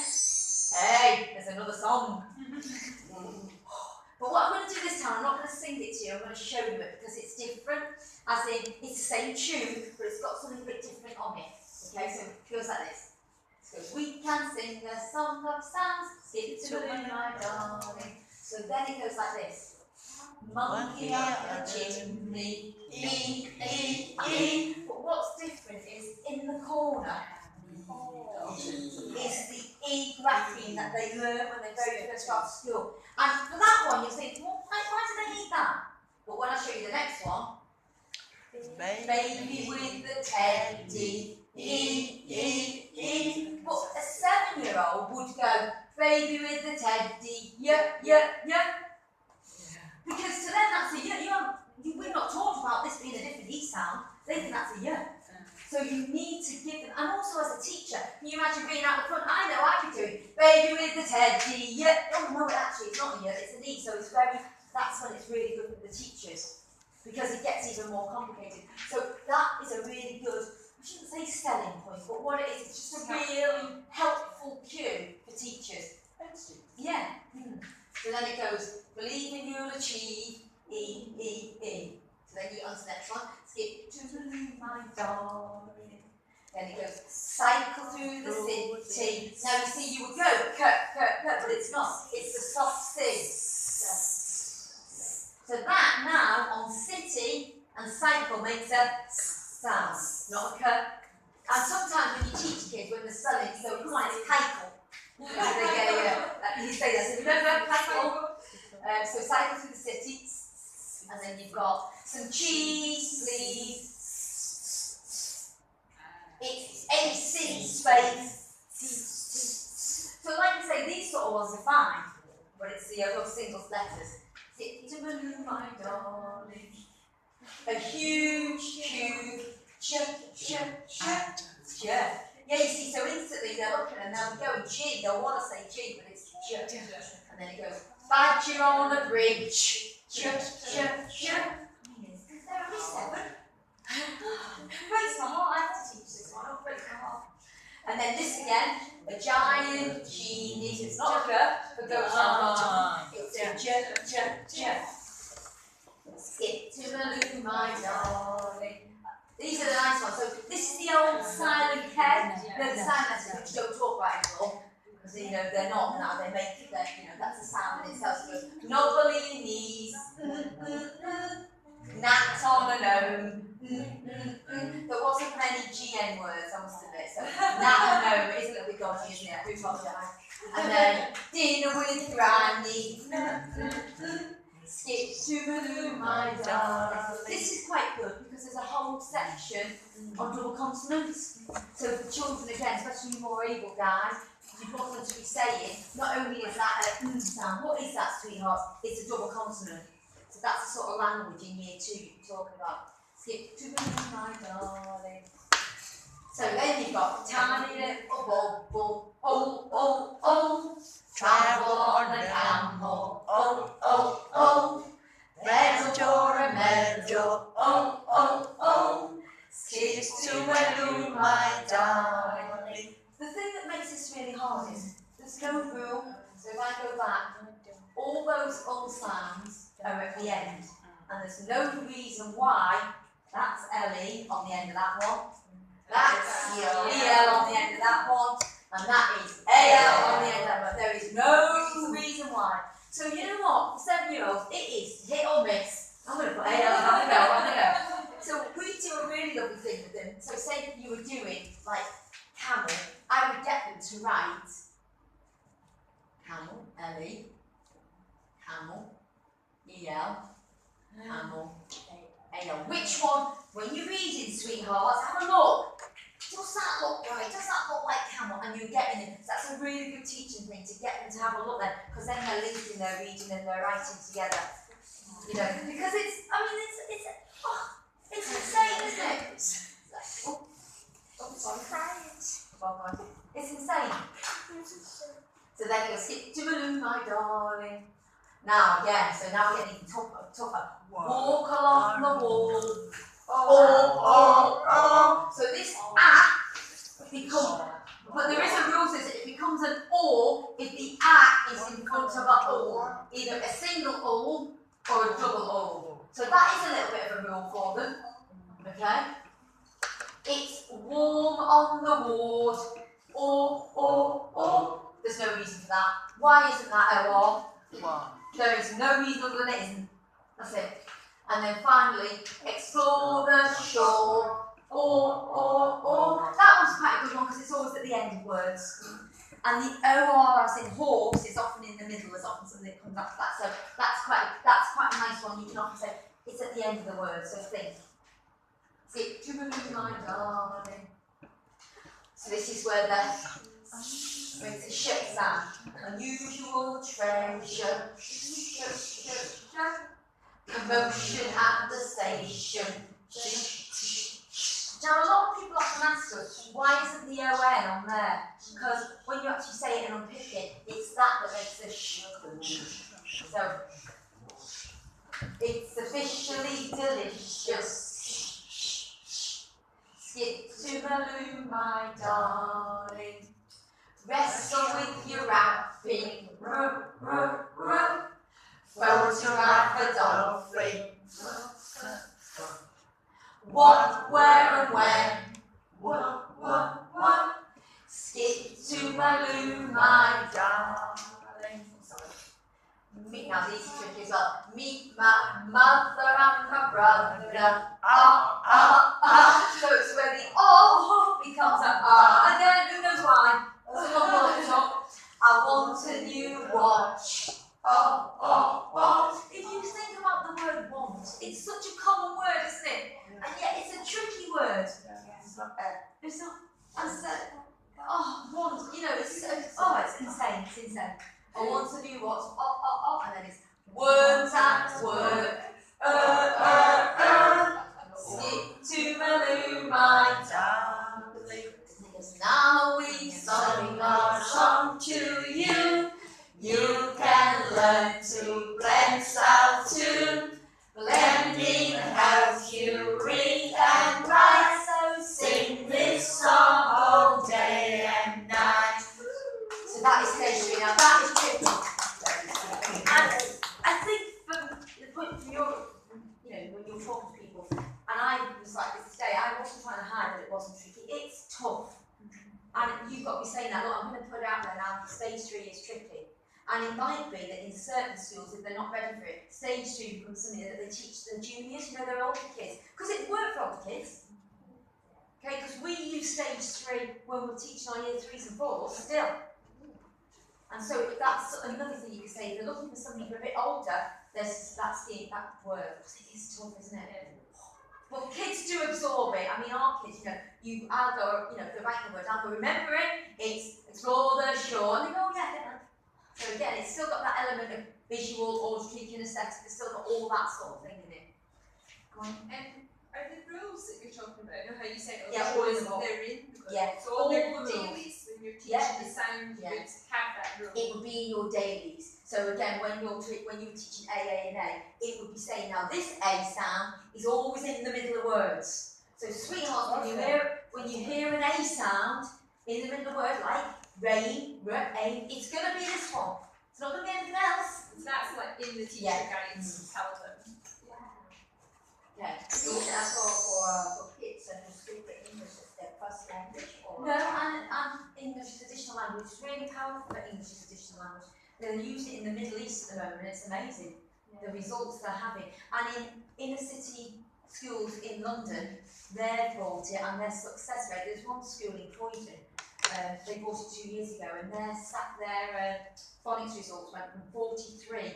hey, there's another song. But what I'm going to do this time, I'm not going to sing it to you, I'm going to show you it because it's different. As in, it's the same tune, but it's got something a bit different on it. Okay, so it goes like this. It goes, we can sing a song of sounds, skip to me, my darling. So then it goes like this. Monkey up the chimney, E, E, E. But what's different is in the corner is the E grapheme that they learn when they very first start school. And for that one, you'll think, well, why do they need that? But when I show you the next one, baby with the teddy, E, E, E. But a 7-year-old would go, baby with the teddy, yeah, yeah, yeah. Because to them that's a yeah. We're not taught about this being a different E sound. They think that's a yeah. So you need to give them, and also as a teacher, can you imagine being out the front? I know I could do it. Baby with the teddy, yeah. Oh no, actually it's not a yeah, it's an E. So it's that's when it's really good for the teachers. Because it gets even more complicated. So that is a really good, I shouldn't say selling point, but what it is, it's just a really helpful cue for teachers. Yeah. So then it goes, believe in you'll achieve, E, E, E. So then you get on to the next one, skip to the moon, my darling. Then it goes, cycle through the city. Now you see, you would go, cut, but it's not. It's the soft C. So that now on city and cycle makes a sound, not a cut. And sometimes when you teach kids, when they're spelling, so come on, it's cycle. So they get you say that. So remember, cycle. So cycle through the city, and then you've got some cheese, please. It's AC space. So like I say, these sort of ones are fine, but it's the other singles letters. Sit to balloon, my darling. A huge cube, ch. Yeah, you see, so instantly they're looking and they'll be going G, they'll want to say G, but it's ch. And then it goes, badger on a bridge, ch. They're only 7. Breaks my heart, I have to teach this one, it'll break my heart. And then this again, a giant genie, so it's not a G, but goes on. It's a J. Skip to balloon, my darling. These are the nice ones. So this is the old silent K. They're the silent letters which don't talk about anymore. Because they're not now, they make it that's a sound in itself. So it goes, Nobolini's, Nat on a gnome. There wasn't many GN words, I must admit. So Nat and gnome is a little bit dodgy, isn't it? Who told you that? And then dinner with Granny. Skip to balloon, my darling. This is quite good because there's a whole section on double consonants. So for children again, especially more able guys, you want them to be saying, not only is that a sound, what is that, sweetheart? It's a double consonant. So that's the sort of language in year 2 you're talking about. Skip to balloon, my darling. So then you've got tiny little bubble, oh. Travel on a camel, oh. Meadow, oh. Skip to balloon, my darling. The thing that makes this really hard is there's no rule. So if I go back, all those sounds are at the end, and there's no reason why. That's L-E on the end of that one. That's E-L on the end of that one. And that is A-L on the end of that one. There is no reason why. So you know what? For 7-year-olds, it is hit or miss. I'm going to put A-L on the go. So we do a really lovely thing with them. So say that you were doing like camel, I would get them to write camel, L-E, camel, E-L, camel, A-L. Which one? When you're reading, sweethearts, have a look. Does that look right? Does that look like camel? And you're getting it. That's a really good teaching thing to get them to have a look then, because then they're linking their reading and their writing together. Because It's insane, isn't it? It's insane. So then you'll skip to Baloo, my darling. Now again, so now we're getting tougher. Walk along the wall. Oh. So this becomes, but there is a rule says it becomes an or if the is in front of a or, either a single or a double or. So that is a little bit of a rule for them. Okay? It's warm on the ward. Or. There's no reason for that. Why isn't that OR? There is no reason other than it isn't. That's it. And then finally, explore the shore. Or. That one's quite a good one because it's always at the end of words. And the OR as in horse is often in the middle as often something that comes after that. So that's quite a nice one. You can often say it's at the end of the word. So think. Skip to Baloo, my darling. So this is where it's a ship sound. Unusual treasure. Commotion at the station. Now a lot of people often ask us, why isn't the ON on there? Because when you actually say it and unpick it, it's that makes the sh. So it's officially delicious. Skip to Baloo, my darling. Wrestle with your wrapping. Photograph the dolphin. What, where, and when. What. Skip to Baloo, my darling. Now these are tricky as well. Meet my mother and my brother. So it's where the becomes a and then who knows why? I want a new watch. If you think about the word want, it's such a common word, isn't it? And yet it's a tricky word. It's not. As want. You know, it's insane. It's insane. I want a new watch. And then it's words at work. Skip to Baloo, my darling. Now we sing our song to you. You can learn to blend sound tune. Blending helps you read and write. So sing this song all day and night. So that is stage 3. Now that is tricky. And I think from the point of view, when you're talking to people, and I was like this today, I wasn't trying to hide that it wasn't tricky. It's tough. And you've got to be saying that, look, I'm going to put it out there now, stage 3 is tricky. And it might be that in certain schools, if they're not ready for it, stage 2 becomes something that they teach the juniors, their older kids. Because it worked for older kids. Okay, because we use stage 3 when we're teaching our year 3s and 4s still. And so that's another thing you can say. If you're looking for somebody who's a bit older, that works. It is tough, isn't it? But kids do absorb it. I mean, our kids, I'll go, if they're writing the word, I'll go, remember it, it's explore the shore. And they go, yeah. So again, it's still got that element of visual, auditory, kinesthetic, it's still got all that sort of thing in it. Go on. And are the rules that you're talking about, how you said, all in the book. they're in? Yeah, so all their dailies, when you're teaching the sound, you would have that rule. It would be in your dailies. So again, when you're teaching AA and A, it would be saying, now this A sound is always in the middle of words. So sweetheart, when you hear an A sound in the middle of a word, like rain, aim, it's going to be this one. It's not going to be anything else. So that's like in the teacher guides, tell them. Okay. Is that for kids and who speak the English as their first language? Or? No, and English is additional language. It's really powerful that English is additional language. They're using it in the Middle East at the moment. It's amazing the results they're having. And in inner city schools in London, they've brought it and their success rate. There's one school in Croydon. They bought it 2 years ago, and their phonics results went from 43%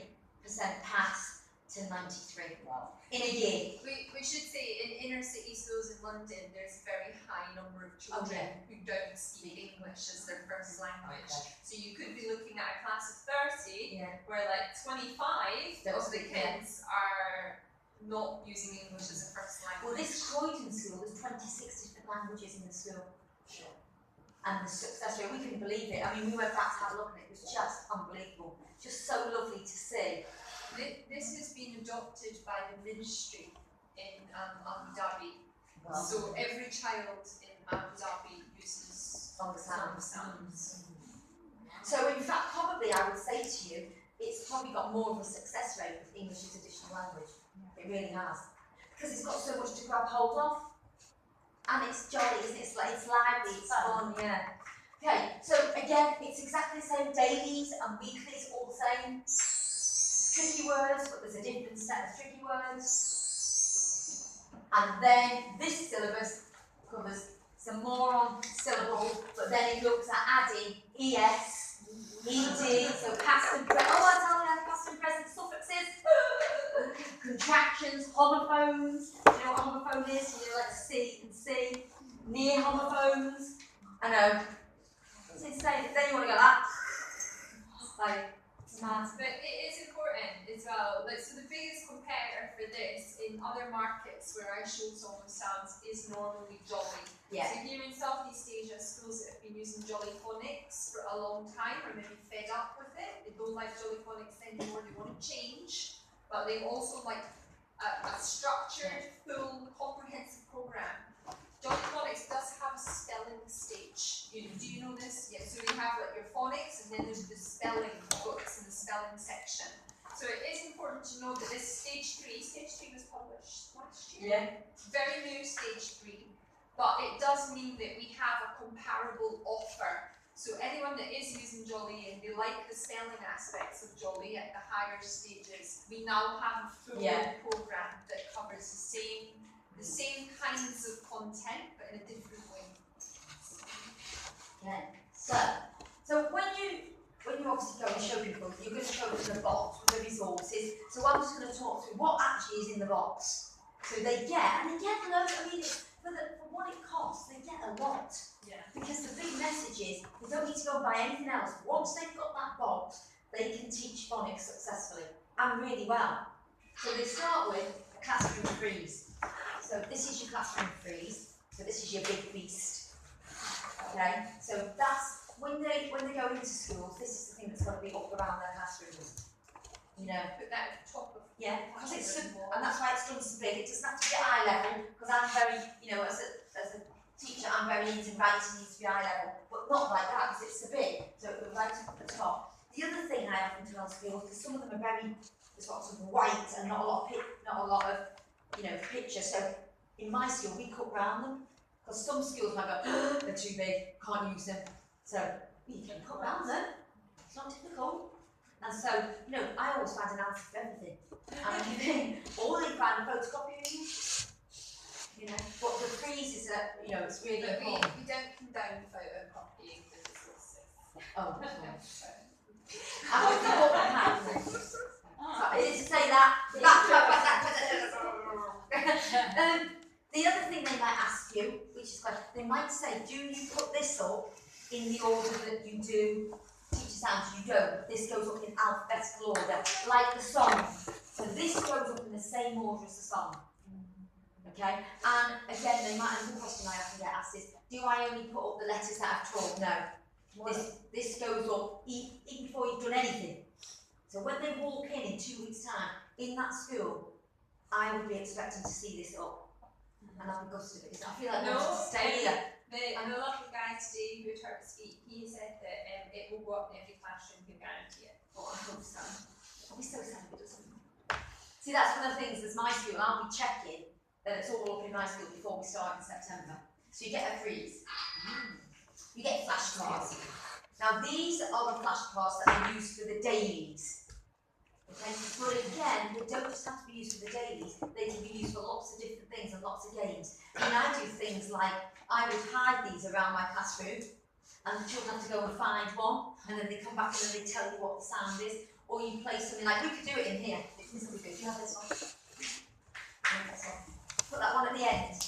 pass to 93. Wow. In a year. We should say in inner city schools in London, there's a very high number of children who don't speak English as their first language. So you could be looking at a class of 30, where like 25 of the kids are not using English as a first Well, language. this Croydon school, there's 26 different languages in the school. And the success rate, we couldn't believe it. I mean, we went back to have a look and it was just unbelievable. Just so lovely to see. This has been adopted by the ministry in Abu Dhabi. Well, So every child in Abu Dhabi uses on the sound. sounds. So in fact, probably I would say to you, it's probably got more of a success rate with English as additional language. It really has. Because it's got so much to grab hold of. And it's jolly, isn't it? It's like, it's lively, it's fun, yeah. Okay, so again, it's exactly the same. Dailies and weeklies, all the same. Tricky words, but there's a different set of tricky words. And then this syllabus covers some more on syllables, but then it looks at adding ES, ED, so past and present. Oh, I tell you, past and present suffixes. Contractions, homophones. Do you know what a homophone is? You know, like C and C. Near homophones. I know. It's insane. Then you want to go that. Like, it's mad. But it is important as well. Like, so the biggest competitor for this in other markets where I show song of sounds is normally Jolly. Yeah. So here in Southeast Asia, schools that have been using Jolly Phonics for a long time are maybe fed up with it. They don't like Jolly Phonics anymore. They want to change, but they also like a structured, full, comprehensive program. Jolly Phonics does have a spelling stage. Do you know this? Yeah. So you have like your phonics, and then there's the spelling books and the spelling section. So it is important to know that this stage 3 was published last year. Yeah. Very new stage 3, but it does mean that we have a comparable offer. So anyone that is using Jolly and they like the spelling aspects of Jolly at the higher stages, we now have a full program that covers the same kinds of content, but in a different way. Okay. So when you obviously go and show people, you're going to show them the box with the resources. So I'm just going to talk through what actually is in the box. So they get loads. I mean, for what it costs, they get a lot. Yeah. Because the big message is they don't need to go and buy anything else. Once they've got that box, they can teach phonics successfully and really well. So they start with a classroom freeze. So this is your classroom freeze. So this is your big feast. Okay. So that's when they go into schools. This is the thing that's got to be up around their classrooms. You know. Put that at the top of Because it's and that's why it's done so big. It doesn't have to be eye level. Because I'm very, as a teacher, I'm very into writing needs to be eye level, but not like that because it's so big. So it goes right up at the top. The other thing I often do on schools, because some of them are there's lots of white and not a lot of pictures. So in my school, we cut round them because some schools might go, they're too big, can't use them. So you can cut round them. It's not difficult. And so, I always find an answer for everything. Or they find a photocopy of you. But the freeze is it's really But important. we don't condone photocopying the resources. Oh, I hope you got my hand. I didn't say that. The other thing they might ask you, which is quite, they might say, do you put this up in the order that you do teacher sounds? You don't. This goes up in alphabetical order, like the song. So this goes up in the same order as the song. Okay? And again, another question I often get asked is, do I only put up the letters that I've taught? No. This goes up even before you've done anything. So when they walk in 2 weeks' time, in that school, I would be expecting to see this up. And I'll be gutted because I feel like I want to stay here. The lovely guy today who heard us speak, he said that it will go up in every classroom, you guarantee it. Oh, I hope so. I'll be so sad if it doesn't. See, that's one of the things, there's my school, I'll be checking that it's all up in my school before we start in September. So you get a freeze. You get flashcards. Now these are the flashcards that are used for the dailies. Okay, but again, they don't just have to be used for the dailies, they can be used for lots of different things and lots of games. I mean, I do things like, I would hide these around my classroom, and the children have to go and find one, and then they come back and then they tell you what the sound is, or you play something like, we could do it in here. This will be good. Do you have this one? Put that one at the end.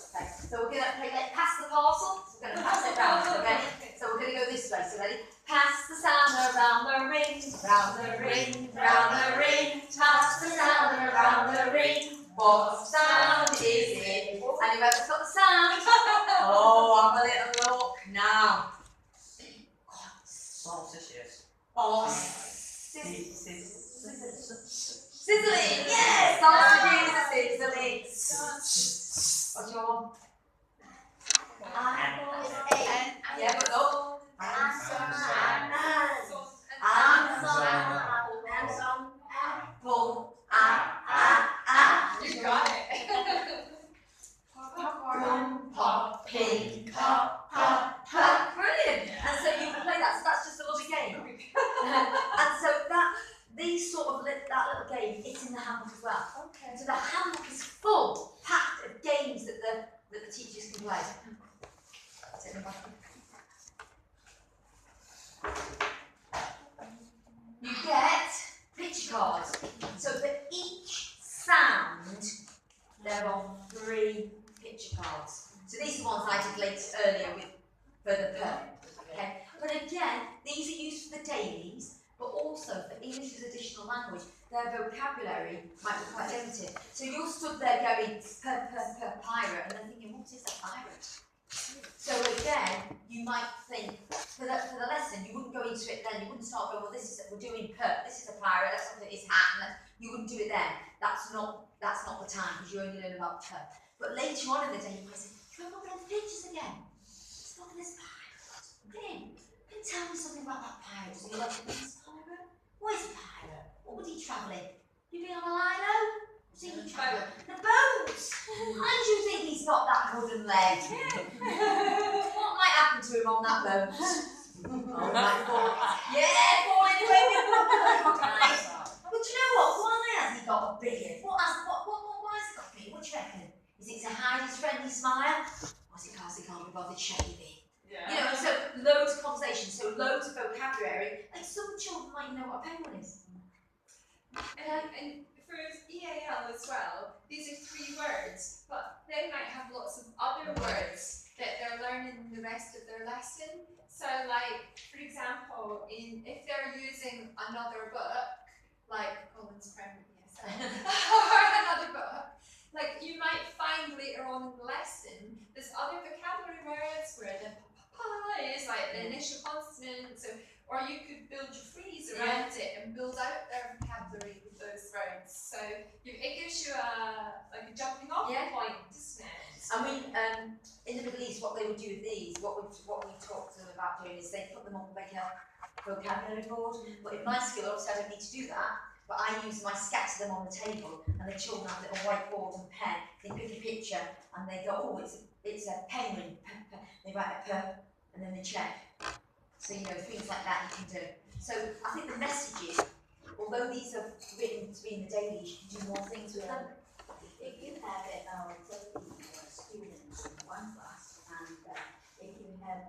Okay, so we're going to play, pass the parcel, so we're going to pass it round, so ready? So we're going to go this way, so ready? Pass the sound around the ring, round the ring, round the ring, pass the sound around the ring, What sound is it? Anybody's got the sound? Oh, have a little look now. Sausages. Oh, sizzling, yes! Sausages are sizzling. What's your one? Yeah, but no. Apple. You got it. Popcorn, pop, pink, pop, pop, pop. Brilliant. And so you can play that. So that's just a lovely game. And so these sort of that little game, it's in the handbook as well. Okay. So the handbook is full, packed of games that the teachers can play. Take them back. You get picture cards. So for each sound, there are 3 picture cards. So these are the ones I did earlier for the per. Okay. But again, these are used for the dailies, but also for English as additional language. Their vocabulary might be quite limited. So you're stood there going per pirate, and then thinking, what is a pirate? So again, you might think for the lesson, you wouldn't go into it then. You wouldn't start going, well, we're doing this is a pirate. That's something that is hat, and you wouldn't do it then. That's not the time because you only learn about per. But later on in the day, you might say, can I look at the pictures again? Let's look at this pirate. Can you tell me something about that pirate? Does he like this pirate? What is a pirate? What would he travel in? You be on a lino? What's he travel? The boat! How do you think he's got that wooden leg? What might happen to him on that boat? Oh, might fall. Yeah, fall in the right. But you know what? Why has he got a beard? Why has he got a beard? What do you reckon? Is it to hide his friendly smile? Or is it because he can't be bothered shaving? Yeah. You know, so loads of conversation, so loads of vocabulary. Like some children might know what a penguin is. And for EAL as well, these are 3 words, but they might have lots of other words that they're learning in the rest of their lesson. So like, for example, if they're using another book, like Colin's Friend, yes, or another book, like you might find later on in the lesson, there's other vocabulary words where the is like the initial consonant, so, or you could build your phrase around it and build out their vocabulary with those words. So it gives you a jumping off point, doesn't it? I mean, in the Middle East, what they would do with these, what we talked to them about doing is they put them on like a vocabulary board. But in my school, obviously I don't need to do that, but I scatter them on the table, and the children have a little whiteboard and pen. They pick a picture and they go, oh, it's a penguin. They write a per, and then they check. So you know, things like that you can do. So I think the messages, although these are written to be in the daily, you can do more things with them. If you have 30 students in one class, and if you have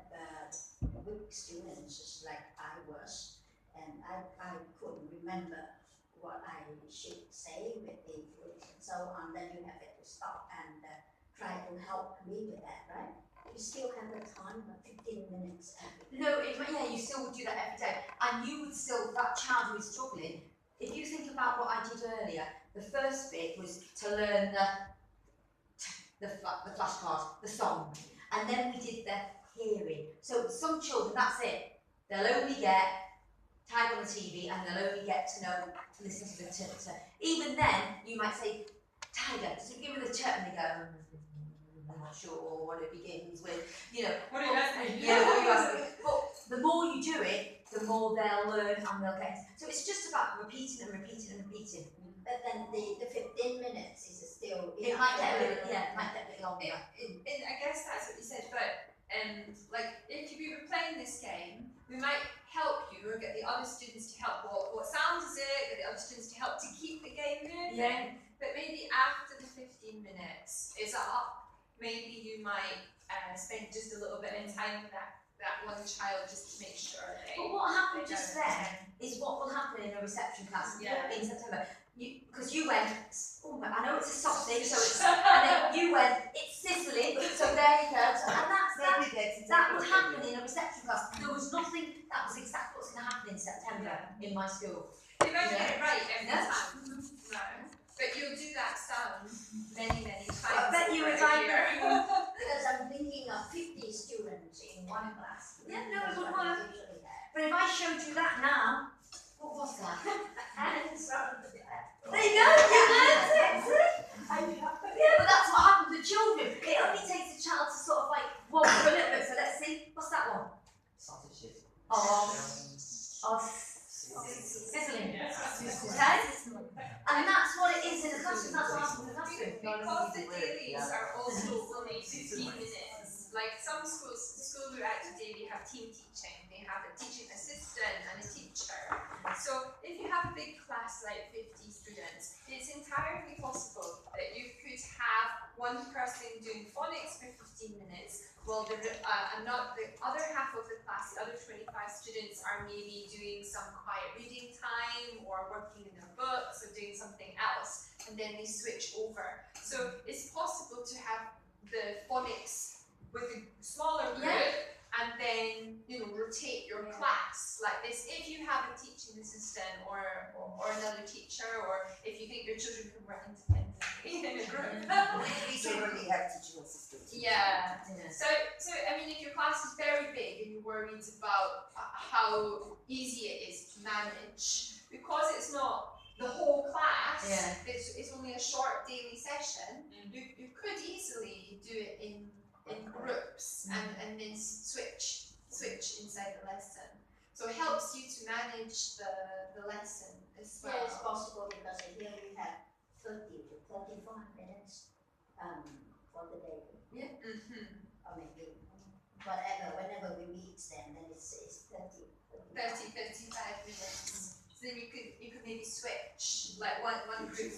weak students like I was, and I couldn't remember what I should say with the groups and so on, then you have to stop and try to help me with that, right? You still have the time of 15 minutes every day. No, you still would do that every day. And you would still, that child who is struggling, if you think about what I did earlier, the first bit was to learn the flashcards, the song. And then we did the hearing. So some children, that's it. They'll only get Tiger on the TV, and they'll only get to listen to the chirp. Even then, you might say, Tiger, so you give them the chirp, and they go, I'm not sure what it begins with, you know. What are you asking? Yeah, what are you asking? But the more you do it, the more they'll learn and they'll get it. So it's just about repeating and repeating and repeating. But then the 15 minutes is still It might get a little, it might get a bit longer. And I guess that's what you said, but like if we were playing this game, we might help you or get the other students to help. What sounds is it? Get the other students to help to keep the game moving. Yeah. But maybe after the 15 minutes is up, maybe you might spend just a little bit of time with that one child just to make sure But what happened just then is what will happen in a reception class in September. Because you went, oh, I know it's a sausage, so it's, and then you went, it's sizzling, so there you go. So, and that would happen in a reception class. There was nothing, that was exactly what's going to happen in September in my school. You might get it right every Yeah. time. No. But you'll do that sound what it is in the classroom. That's what happens in the classroom. Because the dailies are also only 15 minutes. Like some schools, the school we're at today, we have team teaching. They have a teaching assistant and a teacher. So if you have a big class like 50 students, it's entirely possible that you could have one person doing phonics for 15 minutes, while the other half of the class, the other 25 students, are maybe doing some quiet reading time or working in their books or doing something else, and then they switch over. So it's possible to have the phonics with a smaller group and then rotate your class like this if you have a teaching assistant or another teacher, or if you think your children can work independently in a group. We generally have teaching assistants. Yeah. So I mean, if your class is very big and you're worried about how easy it is to manage, because it's not the whole class, it's only a short daily session, you could easily do it in groups and then switch inside the lesson. So it helps you to manage the lesson as well. Yeah, it's possible because here we have 30 to 35 minutes for the day. Yeah. I mean, whatever, whenever we meet them, then it's 30, 35 minutes. So then you could maybe switch, like one group.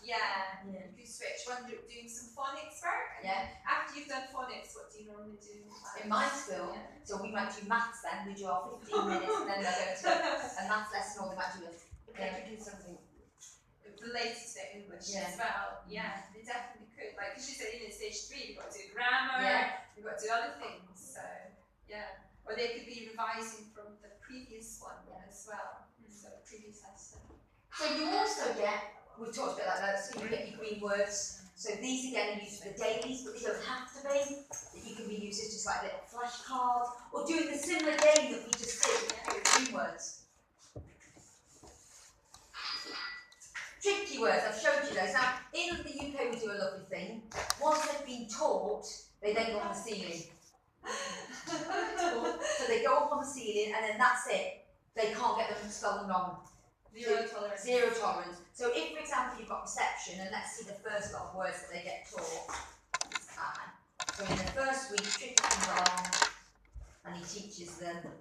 Yeah, you could switch. One group doing some phonics work. And after you've done phonics, what do you normally do? In my school, so we might do maths then, we do our 15 minutes and then they'll go to a maths lesson, or they might do something related to their English Yeah. as well. Yeah, they definitely could. Like, because you said in stage 3, you've got to do grammar, you've got to do other things. So, yeah. Or they could be revising from the previous one as well. So, previous lesson. So you also get, we talked about that, so you get your green words. So these again are used for the dailies, but they don't have to be. That you can be used as just like little flashcards, or doing the similar game that we just did with green words. Tricky words, I've showed you those. Now, in the UK we do a lovely thing. Once they've been taught, they then go on the ceiling. So they go up on the ceiling and then that's it. They can't get them spelled wrong. Zero tolerance. Zero tolerance. So if, for example, you've got reception, and let's see the first lot of words that they get taught. So in the first week, Tricky comes along and he teaches them